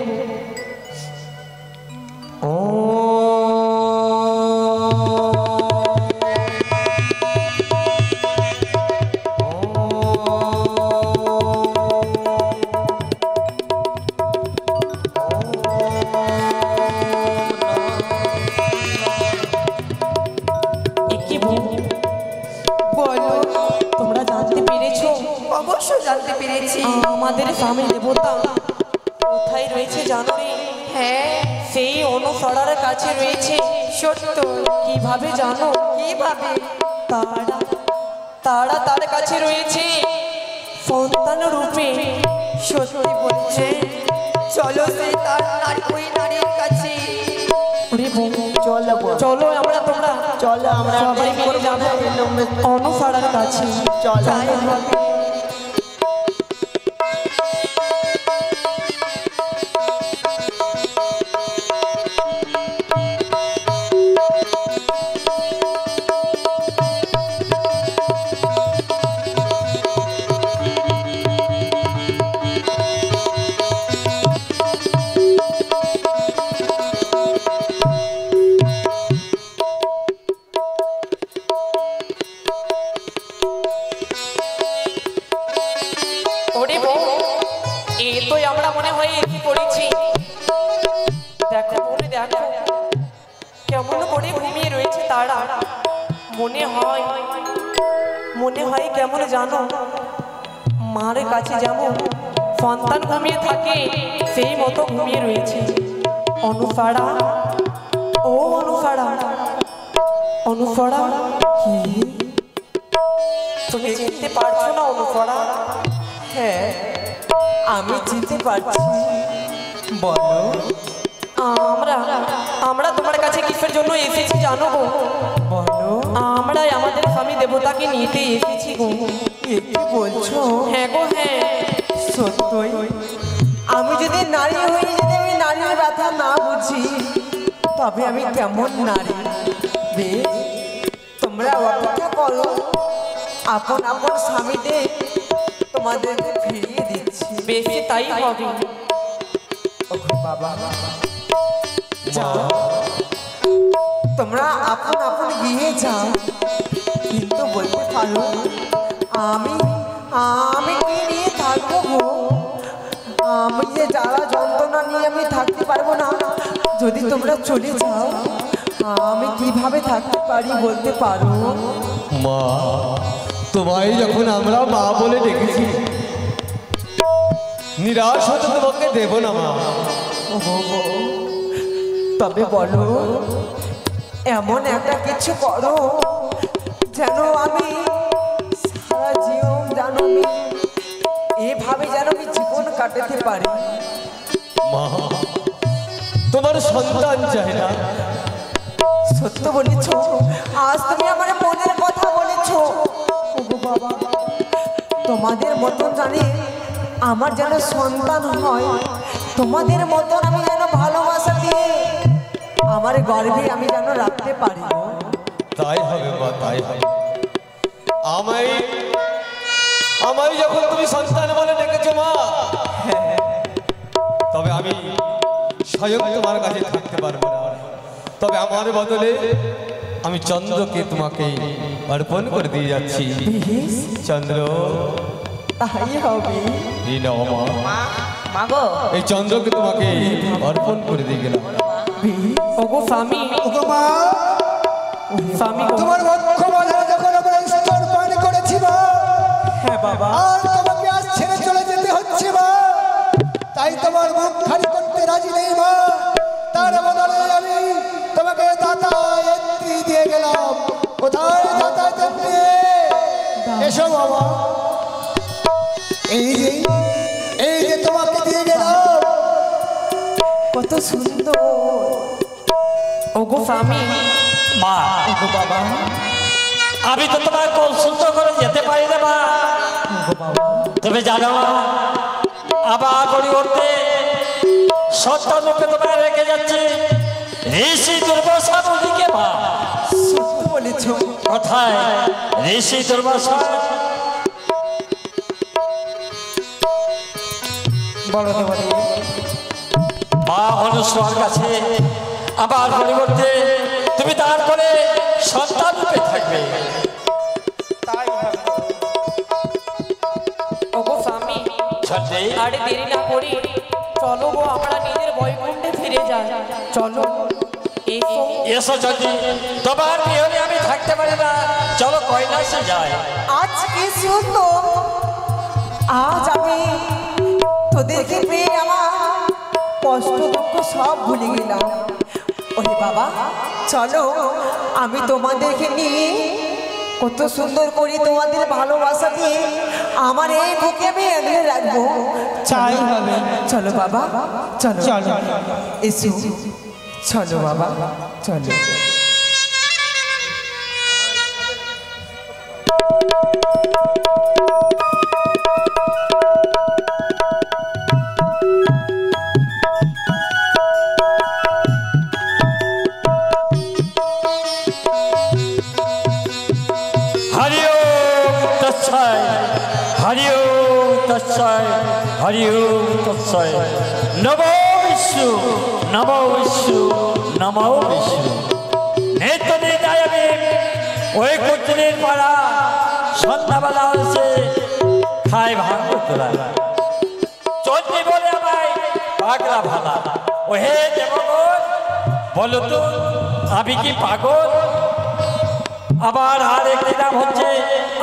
বলো, তোমরা জানতে পেরেছো অবশ্যই জানতে পেরেছি। আমাদের স্বামী দেবতা কোথায় রয়েছে জানো রে? হ্যাঁ, সেই অনুসরার কাছে রয়েছে। সত্য। কিভাবে জানো? কিভাবে? তারা তার কাছে রয়েছে সন্তান রূপে। সত্যি বলছে। চলো সেই তার নারী, ওই নারীর কাছে। ওরে বোন, চলো চলো তোমরা চলো আমরা সবাই মিলে যাবো অনুসরার কাছে। চলো। তাই হবে। ওরে বোন, এই তো আমরা মনে হয় এসে পড়েছি। দেখো বোন, দেখো কেমন করে ঘুমিয়ে রয়েছে তারা। মনে হয় কেমন জানো, মার কাছে যেমন সন্তান ঘুমিয়ে থাকে সেই মতো ঘুমিয়ে রয়েছে। অনুসরা, ও অনুসরা, অনুসরা, কি তুমি চিনতে পারছো না অনুসরা? হ্যাঁ, আমি চিনতে পারছি। বলো, আমরা তোমার কাছে কিসের জন্য এসেছি জানো গো? বলো। আমরা আমাদের স্বামী দেবতাকে নিতে এসেছি গো। কি বলছো? হ্যাঁ গো, হ্যাঁ। সত্যই? আমি যদি নারী হই, যদি আমি নারীর ব্যথা না বুঝি, তবে আমি কেমন নারী? বেশ, তোমরা অপেক্ষা করো, আপন আপন স্বামীদের তোমাদেরকে ফিরিয়ে দিচ্ছি। বেশি তাই হবে। ওগো বাবা, যাও, তোমরা আপন আপন গিয়ে যাও, কিন্তু বলতে পারো আমি কি নিয়ে থাকবো গো? আমি যে জ্বালা যন্ত্রণা নিয়ে আমি থাকতে পারবো না। যদি তোমরা চলে যাও, আমি কিভাবে থাকতে পারি বলতে পারো? মা, তোমায় যখন আমরা মা বলে ডেকেছি, নিরাশ হতে তোমাকে দেব না মা। তবে বলো, এমন একটা কিছু করো যেন আমি সারা জীবন জানো এভাবে যেন আমি জীবন কাটাতে পারি। মা, তোমার সন্তান চাই না। সত্য বলেছ, আজ তুমি আমার মনের কথা বলেছ। ওগো বাবা, তোমাদের মতন জানি আমার যেন সন্তান হয়, তোমাদের মতন আমি যেন ভালোবাসা দিয়ে আমার গর্ভে আমি যেন রাখতে পারি। তাই হবে মা, তাই হবে। আমায় যখন তুমি সন্তান বলে ডেকেছো মা, তবে আমি স্বয়ং তোমার কাছে থাকতে পারবো না। তবে আমার বদলে আমি চন্দ্রকে তোমাকে অর্পণ করে দিয়ে যাচ্ছি। চন্দ্র, তাই হবে। এই নাও মা, মাগো এই চন্দ্রকে তোমাকে অর্পণ করে দিয়ে গেলাম। ওগো স্বামী, ওগো মা, স্বামী গো। তোমার বক্ষ বাঁধা যখন আমরা স্তর পান করেছি মা, হ্যাঁ বাবা, আর তোমাকে আজ ছেড়ে চলে যেতে হচ্ছে মা, তাই তোমার মুখ খালি করতে রাজি নেই মা। তার বদলে আমি তোমাকে দাতায়ত্রী দিয়ে গেলাম। কোথায় দাতায়ত্রী? এসো বাবা, এই যে তোমাকে দিয়ে গেলাম। কত সুন্দর। ওগো স্বামী, মা, ওগো বাবা, আমি তো তোমার কৌশল করে যেতে পারি না মা। তুমি জানো না, আবার পরিবর্তে সন্তানকে তোমার রেখে যাচ্ছে ঋষি দুর্বাসা মুনিকে মা। সত্য বলেছ। কোথায় ঋষি দুর্বাসা? বলো দেবতা, মা অনুসর কাছে আবার পরিবর্তে তুমি তারপরে সন্তান রূপে থাকবে। ওগো স্বামী, সত্যি আরে দেরি না করি, চলো গো আমরা নিজের বৈকুণ্ঠে ফিরে যাই। চলো, এসো। এসো যদি তোমার বিহনে আমি থাকতে পারি না, চলো কৈলাসে যাই। আজ কি সুন্দর, আজ আমি তোদেরকে পেয়ে আমার কষ্ট দুঃখ সব ভুলে গেলাম। ওরে বাবা, চলো আমি তোমাদেরকে নিয়ে কত সুন্দর করে তোমাদের ভালোবাসা দিয়ে আমার এই বুকে আমি আগলে রাখবো। চাই হবে। চলো বাবা, চলো চলো। এসো, চলো বাবা, চলো। হরি ওম তৎসয়, হরি ওম তৎসয়, হরি ওম তৎসয়। নমো বিষ্ণু, নমো বিষ্ণু, নমো বিষ্ণু। নেত্র নিতায় আমি ওই কুটিরের পাড়া সন্ধ্যাবেলা হচ্ছে খাই ভাঙবো তোলা। চন্দ্রী বলে আমায় পাগলা ভালা। ও হে দেবগণ, বলো তো আমি কি পাগল? আবার আর একটি নাম হচ্ছে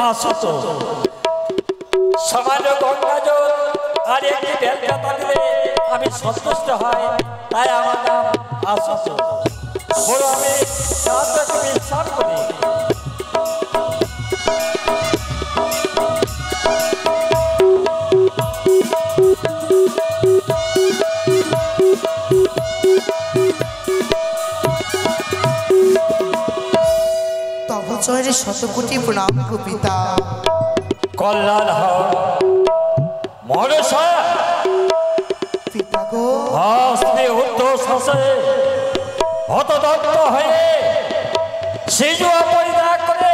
আশুত। সামান্য গঙ্গা জল আর একটি বেলপাতা দিলে আমি সন্তুষ্ট হয়, তাই আমার নাম আশুত। বলো আমি শাস্ত্রকে বিশ্বাস করি। তব চরে শতকোটি প্রণাম গো পিতা। কল্যাণ হয় মনসা পিতা গো, হস্তে উদ্ধ শাসে হতদত্ত হয়ে সিজুয়া পরিত্যাগ করে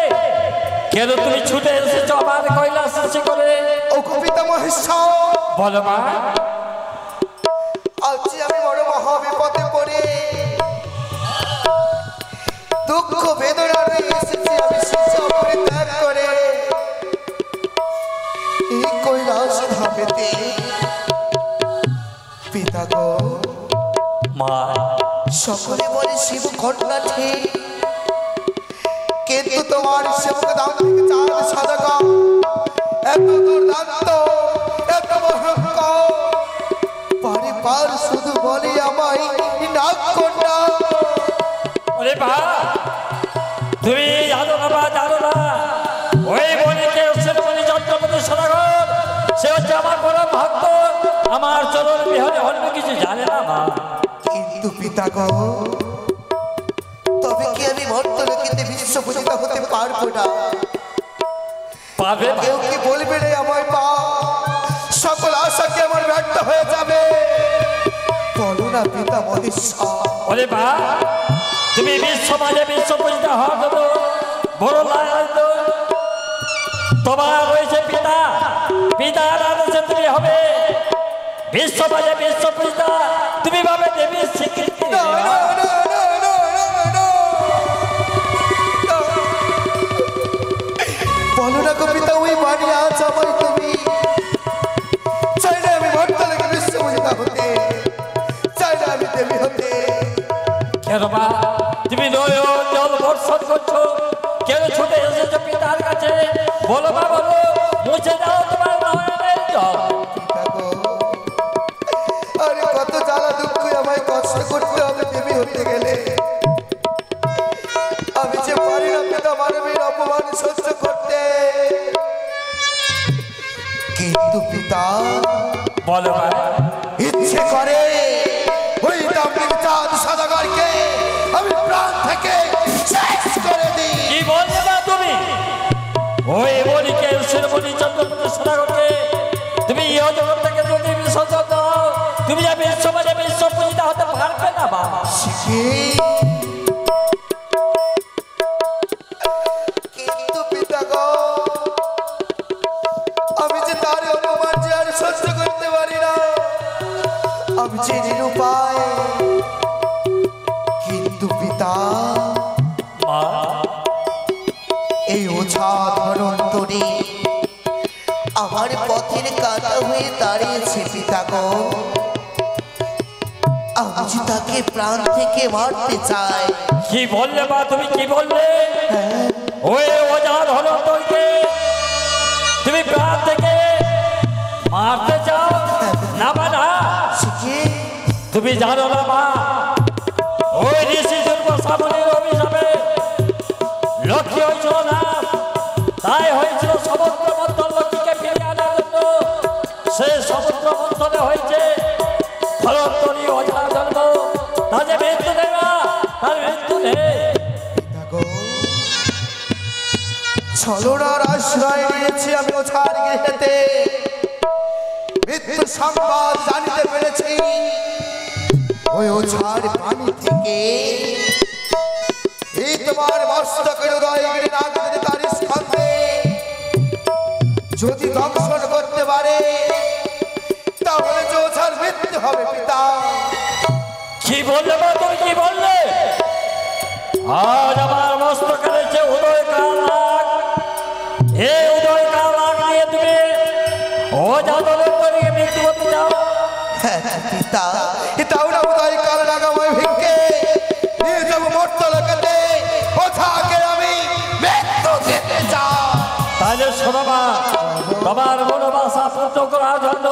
কেন তুমি ছুটে এসেছ আমার কৈলাস শেষে করে? ও গো পিতা মহেশ্বর, বলো মা। আজ আমি বড় মহাবিপদে পড়ে দুঃখ বেদনা নিয়ে এসেছি। আমি শিষ্য পরিত্যাগ করে এই কৈলাস ধামেতে। পিতা গো, মা, সকলে বলে শিব ঘটনা ঠিক, কিন্তু তোমার সেবক দাম থেকে চাঁদ সাদকা এত দুর্দান্ত, এত ভয়ঙ্কর, পারিবার শুধু বলে আমায় নাক কন্যা। ওরে বা, তুমি জানো না বা জানো না, ওই বনিকে বনি চন্দ্রপতি সদাগর, সে হচ্ছে আমার পরম ভক্ত, আমার চরণ বিহনে অন্য কিছু জানে না মা। কিন্তু পিতা গো, তবে কি আমি ভট্টলোকিতে বিশ্ব পূজিত হতে পারবো না? পাবে মা। কেউ কি বলবে রে আমায় পা, সকল আশা কি আমার ব্যর্থ হয়ে যাবে? বলো না পিতা মহেশ্বর। ওরে বা, তুমি বিশ্ব মাঝে বিশ্ব পূজিত হওয়ার জন্য বড় লাগাইত। তোমার রয়েছে পিতা, পিতার আদেশে তুমি হবে বিশ্ব মাঝে বিশ্ব পূজিত। তুমি ভাবে দেবীর স্বীকৃতি না, দিবে, না, মা। না, না, না, না, না, না। বলো না গো পিতা, ওই বাড়ি আজ আমায় তুমি কেন মা তুমি নয়ন জল বর্ষণ করছো? কেন ছুটে এসেছো পিতার কাছে? বলো মা বলো, মুছে দাও তোমার নয়নের জল। আরে কত জ্বালা দুঃখ আমায় কষ্ট করতে হবে দেবী হতে গেলে। আমি যে পারি না পিতা মানবীর অপমান সহ্য করতে। কিন্তু পিতা বলো মা, ইচ্ছে করে ওই দামড়ির চাঁদ সদাগরকে আমি প্রাণ থেকে শেষ করে দিই। কি বললে মা তুমি? ওই বলিকে শিরোমণি চন্দ্রপতি সদাগরকে তুমি ইহ জগৎ থেকে যদি বিসর্জন দাও, তুমি যে বিশ্বমানে বিশ্ব পূজিতা হতে পারবে না মা। কিন্তু পিতা গো, আমি যে তার অপমান যে আর সহ্য করতে পারি না। আমি যে নিরুপায়। কিন্তু পিতা মা এই ওঝা ধনন্তরী আমার পথের কাটা হয়ে দাঁড়িয়েছে পিতা গো। আমি যে তাকে প্রাণ থেকে মারতে চাই। কি বললে মা তুমি? কি বললে? ওই ওঝা ধনন্তরীকে তুমি প্রাণ থেকে মারতে চাও? না মা না, তুমি জানো না মা, ওই ঋষি দুর্গ সামনের অভিশাপে লক্ষ্মী হয়েছিল না, তাই হয়েছিল সমুদ্র মন্থন লক্ষ্মীকে ফিরিয়ে আনার জন্য। সে সমুদ্র মন্থনে হয়েছে ধনন্তরী ওঝার জন্ম। তার যে মৃত্যু নেই মা, তার মৃত্যু নেই। ছলনার আশ্রয় নিয়েছি আমি ওঝার গৃহেতে। মৃত্যু সংবাদ জানিতে পেরেছি ওই ওঝার পানি থেকে। এই তোমার মস্তকের উদয়গিরি নাগ যদি তার স্কন্ধে যদি দংশন করতে পারে, তাহলে যে ওঝার মৃত্যু হবে পিতা। কি বললে মা তুমি? কি বললে? আজ আমার মস্তকের যে উদয় কাল, এই উদয় কাল নিয়ে তুমি ওঝা ধনন্তরীকে মৃত্যু করতে চাও? পিতা এটাও না উদয় কাল নাগাময় ভিক্ষে নিয়ে যাবো মর্তলোকেতে। ওঝাকে আমি মৃত্যু দিতে চাই। তাহলে শোনো মা, তোমার মনোবাসা পূর্ণ করার জন্য,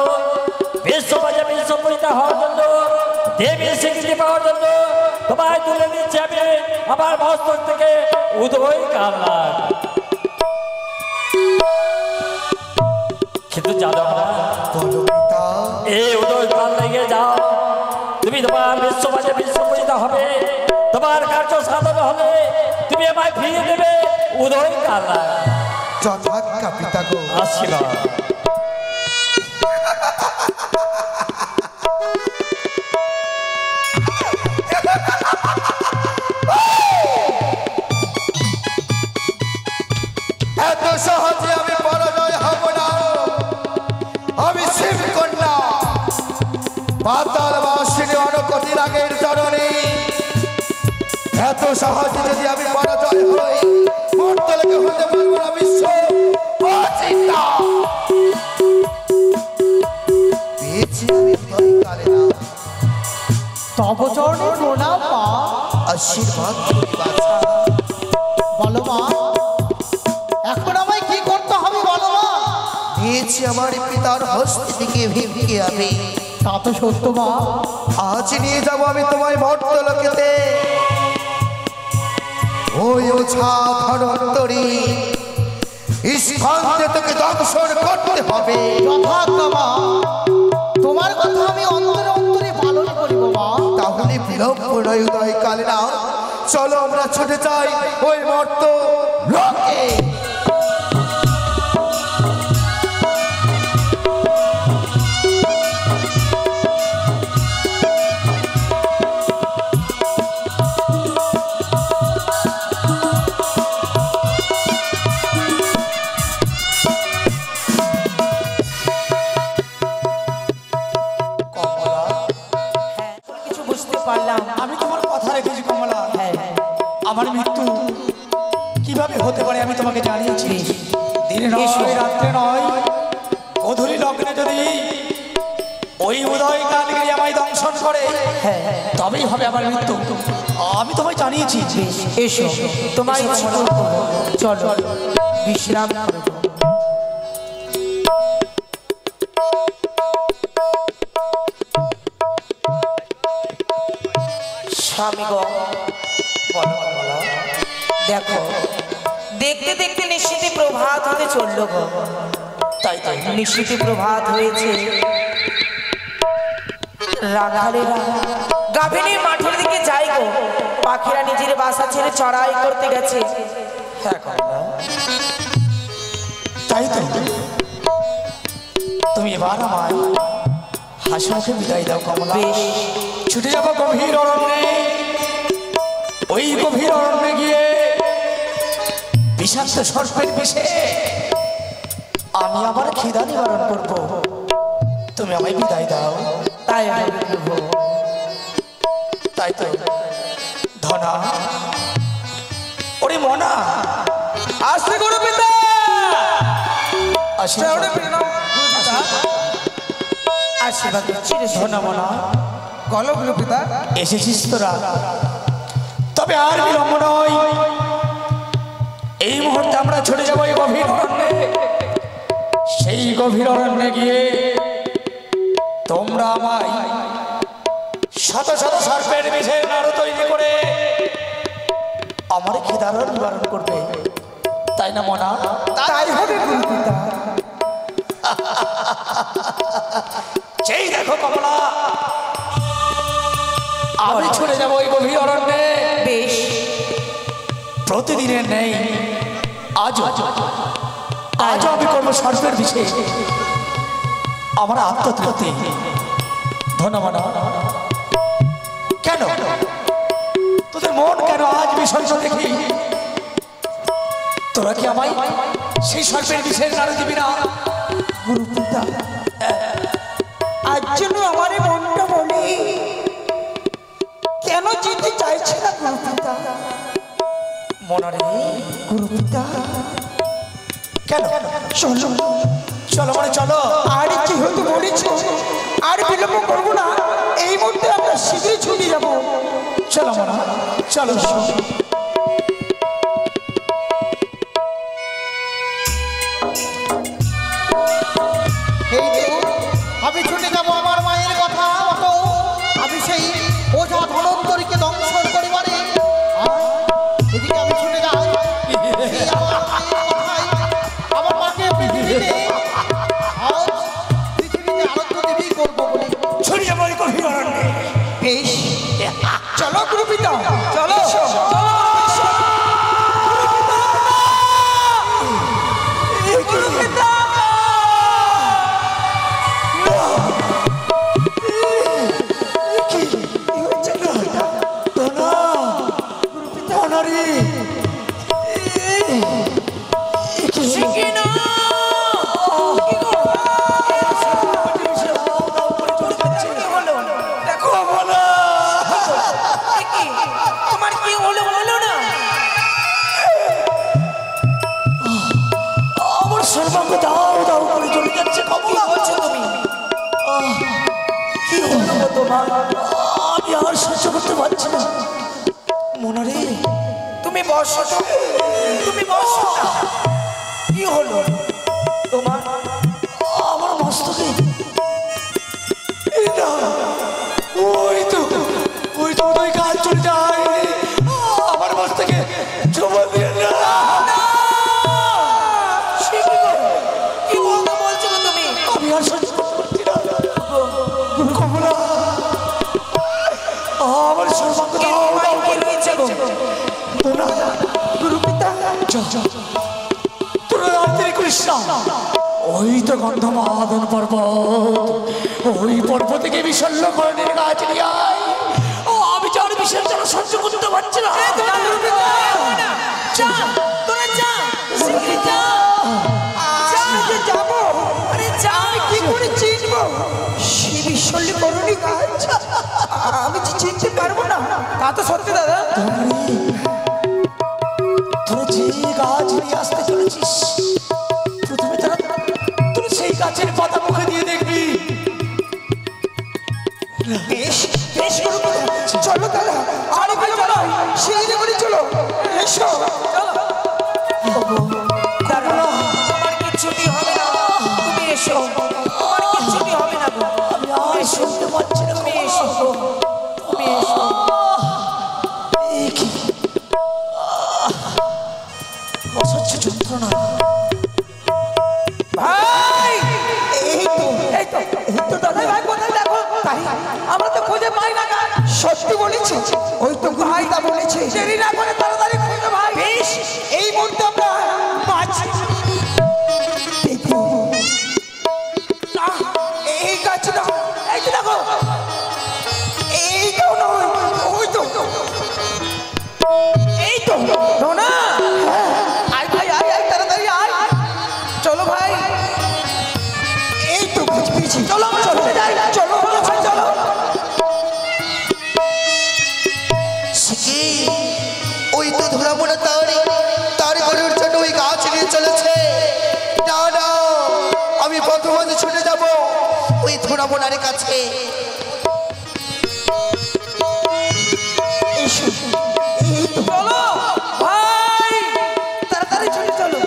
বিশ্ববাজে বিশ্ব পূজিতা হওয়ার জন্য, দেবীর স্বীকৃতি পাওয়ার জন্য তোমায় তুলে দিচ্ছি আমি আমার মস্তক থেকে উদয় কাল। কিন্তু জানো না, এই উদয় কাল লেগে যাও, তুমি তোমার বিশ্ববাজে বিশ্ব পূজিতা হবে, তোমার কার্য সাধন হলে তুমি আমায় ফিরিয়ে দেবে উদয় কাল। যথাজ্ঞা পিতা গো। আশীর্বাদ। এত সহজে আমি পরাজয় হব না। আমি শিবকন্যা পাতাল বাসিনী অনকটি রাগের চরণে। এত সহজে যদি আমি পরাজয় হই, মর্তলোকে হতে পারবো না বিশ্ব অচিন্তা। পেয়েছি আমি দরকারে না। তব চরণে প্রণাম মা। আশীর্বাদ করি বাছা। বলো মা, এখন আমায় কি করতে হবে বলো মা। পেয়েছি আমার পিতার হস্ত থেকে ভিক্ষে আমি। তা তো সত্য মা। আজ নিয়ে যাবো আমি তোমায় মর্তলোকেতে। ওই ওঝা ধনন্তরী স্কন্ধে তোকে দংশন করতে হবে। যথাজ্ঞা মা, তোমার কথা আমি অন্তরে অন্তরে পালন করিব মা। তাহলে বিলম্ব নয় উদয় কালে না, চলো আমরা ছুটে যাই ওই মর্ত লোকে। কিছু বুঝতে পারলাম। আমি তোমার কথা রেখেছি কমলা। আমার মৃত্যু কিভাবে হতে পারে আমি তোমাকে জানিয়েছি। দিনে নয়, রাত্রে নয়, অধুরি লগ্নে যদি ওই উদয় কালগিরি আমায় দংশন করে, তবেই হবে আমার মৃত্যু। আমি তোমায় জানিয়েছি। এসো তোমায় ছোট চলো বিশ্রাম করো। স্বামী গো, বলো বলো। দেখো, দেখতে দেখতে নিশ্চিত প্রভাত হতে চললো গো। তাই তাই নিশ্চিত প্রভাত হয়েছে। রাখালেরা গাভিনী মাঠের দিকে যাই গো। পাখিরা নিজের বাসা ছেড়ে চড়াই করতে গেছে। হ্যাঁ কমলা, তাই তো তুমি এবার আমায় হাসি মুখে বিদায় দাও কমলা। বেশ, ছুটে যাবো গভীর অরণ্যে। ওই গভীর অরণ্যে গিয়ে বিষাক্ত সর্পের বিষে আমি আমার খিদা নিবারণ করবো। তুমি আমায় বিদায় দাও। তাই আমি বলবো। তাই তো ধনা, ওরে মনা, আসতে করো পিতা। আশীর্বাদ আশীর্বাদ করছি রে ধনা মনা, গলো গুলো পিতা। এসেছিস তোরা, তবে আর বিলম্ব নয়। এই মুহূর্তে আমরা ছুটে যাবো এই গভীর অরণ্যে। সেই গভীর অরণ্যে গিয়ে তোমরা আমায় শত শত সর্পের বিষের নাড়ু তৈরি করে আমার খিদার নিবারণ করবে, তাই না মনা? তাই হবে গুরু পিতা। সেই দেখো কমলা, আমি ছুটে যাবো ওই গভীর অরণ্যে। বেশ, প্রতিদিনের নেই আজও আমি করবো সর্পের বিষে আমার আত্মতৃপ্তি। ধন্যবাদ। কেন তোদের মন কেন আজ বিষয় দেখি? তোরা কি আমায় সেই সর্পের বিষের নাড়ু দিবি না? গুরু পিতা, আজ জন্য আমার এই মনটা বলে কেন যেতে চাইছে না গুরু পিতা। মনারে গুরু পিতা, কেন? চলো চলো মানে চলো। আর যেহেতু বলেছ আর বিলম্ব করবো না, এই মুহূর্তে আমরা শীঘ্রই ছুটে যাবো। চলো মনা, চলো। এই দেখো, আমি ছুটে যাবো আমার মায়ের কথা মতো। আমি সেই ওঝা ধনন্তরীকে দংশন করিবারে এদিকে আমি ছুটে যাই। সেই আমার মায়ের কথাই আমার মাকে পৃথিবীতে আরাধ্য দেবী করবো বলে। ছড়িয়ে যাবো ওই গভীর অরণ্যে। বেশ, চলো গুরু পিতা, চলো। তোমার কি হলো বলো না? আমার সর্বাঙ্গ দাও দাও করে চলে যাচ্ছে। কি বলছো তুমি? কি হলো গো তোমার? আমি আর সহ্য করতে পারছি না মনারে। তুমি বসো তো, তুমি বসো না। কি হলো তোমার? আমার মস্তকে এটা ওই তো ওই কাজ চলে যায়। আমার মস্তকে জমা দিয়ে না। কি বলতে বলছো গো তুমি? আমি আর সহ্য করতে পারছি না কমলা। আমার সর্বাঙ্গ দাও দাও করে ইচ্ছে গো। তোরা গুরু পিতা, তোরা রাত্রি করিস না। ওই তো গন্ধমাদন পর্বত, ওই পর্বত থেকে বিশল্য করণের গাছ নিয়ে আয়। ও আমি যার বিষের জন্য সহ্য করতে পারছি না। যা, তোরা যা, শিগগিরই যা। আমি যে যাবো, আরে যা। কি করে চিনবো সে বিশ্বল্য করণী গাছ? আমি যে চিনতে পারবো না। তা তো সত্যি দাদা। তোরা যে গাছ নিয়ে আসতে চলেছিস, প্রথমে তোরা সেই গাছের পাতা মুখে দিয়ে দেখবি। বেশ বেশ গুরু পিতা, চলো দাদা, আর বিলম্ব নয়। এসো দাঁড়াও, আমার কিচ্ছুটি হবে না, তুমি এসো, আমার কিচ্ছুটি হবে না গো, আমি আর শুনতে পাচ্ছি না। তুমি এসো গো, তুমি এসো। অসহ্য যন্ত্রণা। ভাই এই তো এই তো, এই তো দাদা ভাই কোথায় দেখো, তাই আমরা তো খুঁজে পাই না গা। সত্যি বলেছে, ওই তো গুরুপিতা বলেছে। দেরি না করে তাড়াতাড়ি খুঁজে ভাই। বেশ, এই মুহূর্তে আমরা পাচ্ছি দেখো না, এই গাছ না, এই তো দেখো, এইটাও নয়, ওই তো এই তো না, আয় ভাই আয় আয় তাড়াতাড়ি আয়, চলো ভাই, এই তো গাছ পেয়েছি। চলো আমরা চলে যাই, চলো ভাই চলো। শিখি ওই তো ধরাবো না তার গরুর জন্য ওই গাছ নিয়ে চলেছে। না না, আমি প্রথমে ছুটে যাব ওই ধরাবো নার কাছে। এসো, এই তো চলো ভাই, তাড়াতাড়ি চলে চলো।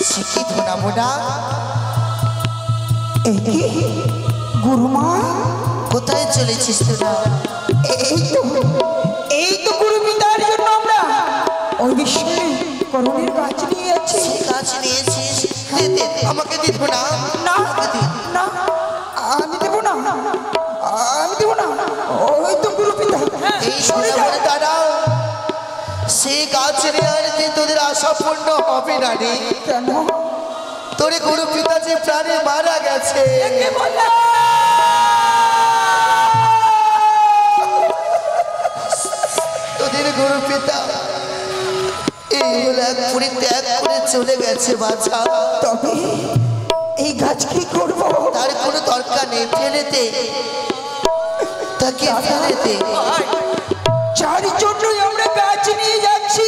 শিখি ধরাবো না, এই কি গুরুমা, কোথায় চলেছিস তোরা? এই তো গুরুপিতার জন্য আমরা ওই বিশ্বে করণের গাছ নিয়ে যাচ্ছি। গাছ নিয়েছিস? দে দে, আমাকে দিব না। না আমাকে দে। না, আমি দেবো না, আমি দেবো না, ওই তো গুরুপিতা। এই শুনে বলে দাঁড়াও, সেই গাছ নিয়ে আনতে তোদের আশা পূর্ণ হবে না রে। কেন? তোর গুরু পিতা যে প্রাণে মারা গেছে। তোদের গুরু পিতা এই হলো এক পুরী ত্যাগ করে চলে গেছে বাছা। তবে এই গাছ কি করবো? তার কোনো দরকার নেই, ফেলে দে, তাকে ফেলে দে। যার জন্যই আমরা গাছ নিয়ে যাচ্ছি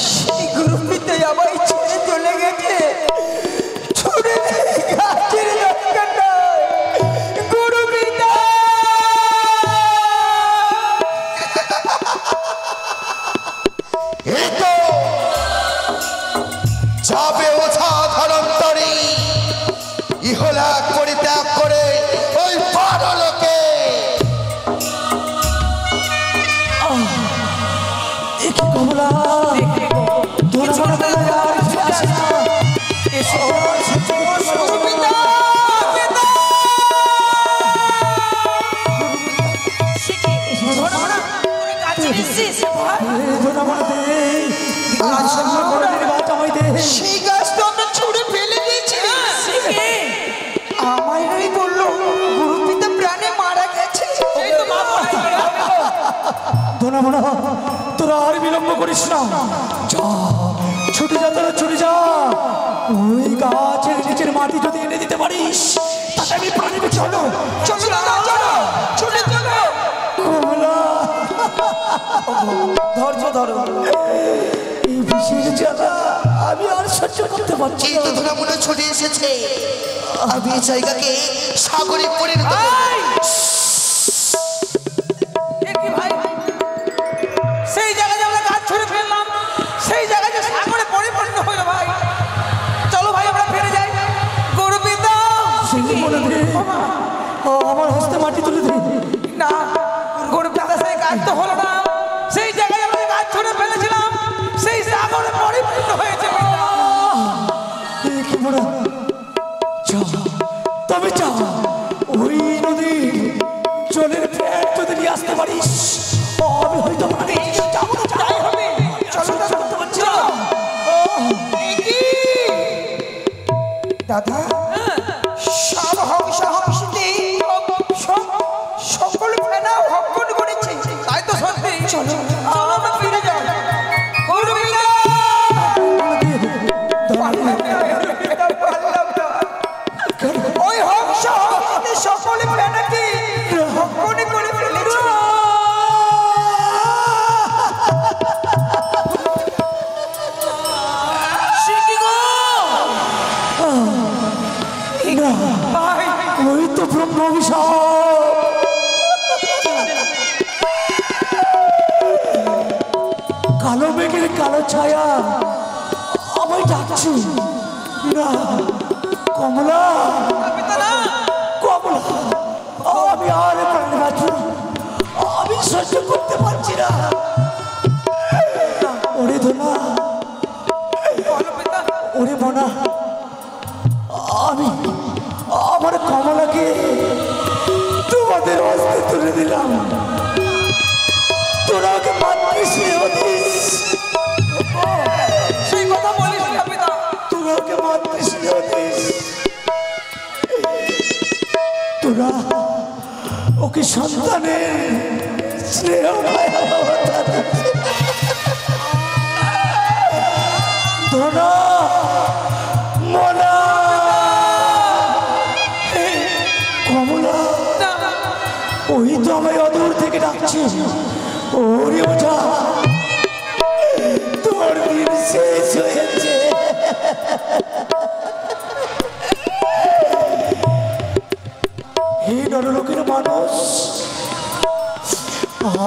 সেই গুরুপিতা আমায় ছেড়ে চলে গেছে। ছুড়ে দে, গাছের দরকার নাই, গুরুপিতা। এই তো যাবে ওঝা ধরন্তরী, ইহলাক পরিত্যাগ করে ওই পারলোকে। কমলা, কিছু না আর কিছু আসে না। এসো গুরুপিতা, ধরো না, তুমি কাছে এসেছিস ভাই। সেই গাছ তো আমরা ছুড়ে ফেলে দিয়েছি। শিখি, আমায় নই বললো গুরুপিতা প্রাণে মারা গেছে। এই তো বাবা, তোরা আর বিলম্ব করিস না, যা ছুটে যা, তোরা ছুটে যা। ওই গাছের নিচের মাটি যদি এনে দিতে পারিস তাতে আমি প্রাণী বেঁচে হলো। চলো দাদা, চলো, ছুটে চলো। ধৈর্য ধরো। এই বিশেষ জ্বালা আমি আর সহ্য করতে পারছি এই তো ধরা মনে ছুটে এসেছে, আমি এই জায়গাকে সাগরে পরিণত করব। এ কি ভাই, সেই জায়গায় যে আমরা গাছ ছুঁড়ে ফেললাম, সেই জায়গায় যে সাগরে পরিপূর্ণ হলো ভাই। চলো ভাই আমরা ফিরে যাই। গুরুপিতা, মনে দে, আমার হস্তে মাটি তুলে দে। না গুরুপিতা, সেই গাছ তো হলো না, সেই জায়গায় আমরা গাছ ছুঁড়ে ফেলেছিলাম, সেই সাগরে পরিপূর্ণ হয়েছে। তবে যা, ওই নদীর জলের ফ্যাট যদি নিয়ে আসতে পারিস আমি হয়তো মানে যাবো না, যাই হবে। চলো দাদা, চলো। দাদা, সব হংস হংসতে সকল ফেনা ভক্ষণ করেছে। তাই তো সত্যি। চলো, চলো আমরা ফিরে যাই। গুরুপিতা, ওই হংস হংসতে সকল ফেনাকে ভক্ষণ করে ফেলেছে। শিখি গো, ওই তো ব্রহ্ম অভিশাপ। কালো ছায়া আমায় ডাকছে। না কমলা, কমলা, আমি আর প্রাণ বাঁচব না, আমি সহ্য করতে পারছি না। ওরে ধোনা, ওরে মনা, আমি আমার কমলাকে তোমাদের হস্তে তুলে দিলাম। তোরা ওকে মাতৃস্নেহ দিস, সেই কথা বলিস না পিতা। তোরা ওকে মাতৃস্নেহ দিস, তোরা ওকে সন্তানের স্নেহ ধনা মনা কমলা, ওই তো আমায় অদূর থেকে ডাকছে। ওরে ওঠা, তোর দিন শেষ হয়েছে। হে নরলোকের মানুষ,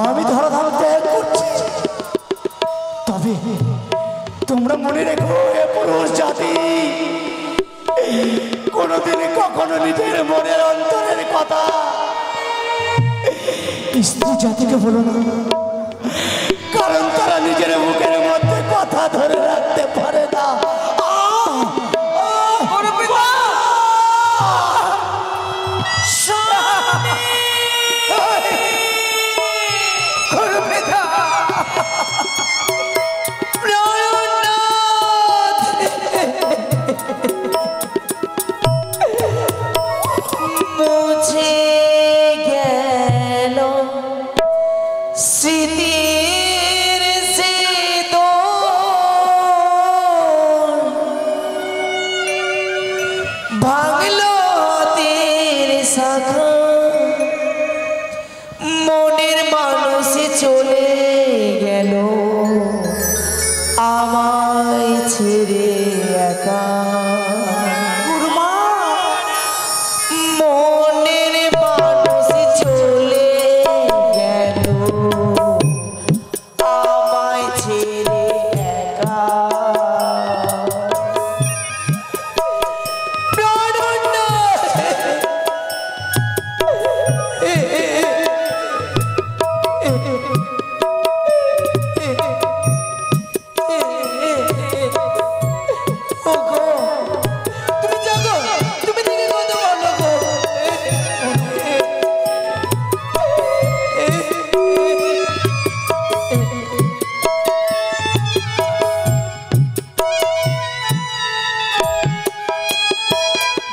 আমি ধরাধাম ত্যাগ করছি। তবে তোমরা মনে রেখো, এ পুরুষ জাতি কোনোদিন কখনো নিজের মনের অন্তরের কথা স্ত্রী জাতিকে বলো না, কারণ তারা নিজের মুখের মধ্যে কথা ধরে রাখতে পারে না। মুছে গেল স্মৃতির সে দোল, ভাঙলো হাতের শাখা, মনের মানুষ চলে গেল আমায় ছেড়ে একা। মনের মানুষ চলে গেল আমায় ছেড়ে একা। তুমি জাগো, তুমি দেখে কত ভালো গো।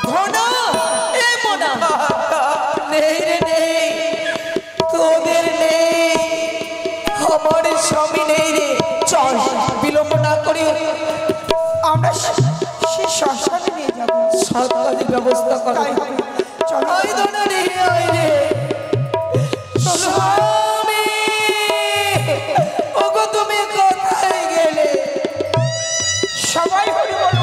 ঘনা, এ মোনা, নেই রে নেই, তোদের নেই, আমার স্বামী নেই রে। চল বিলম্ব না করি আমরা সে শ্মশানে নিয়ে যাবো, সরকারের ব্যবস্থা করা হবে। চলো আই ধনা রে, আই রে স্বামী, ওগো তুমি কোথায় গেলে? সবাই হরি বল।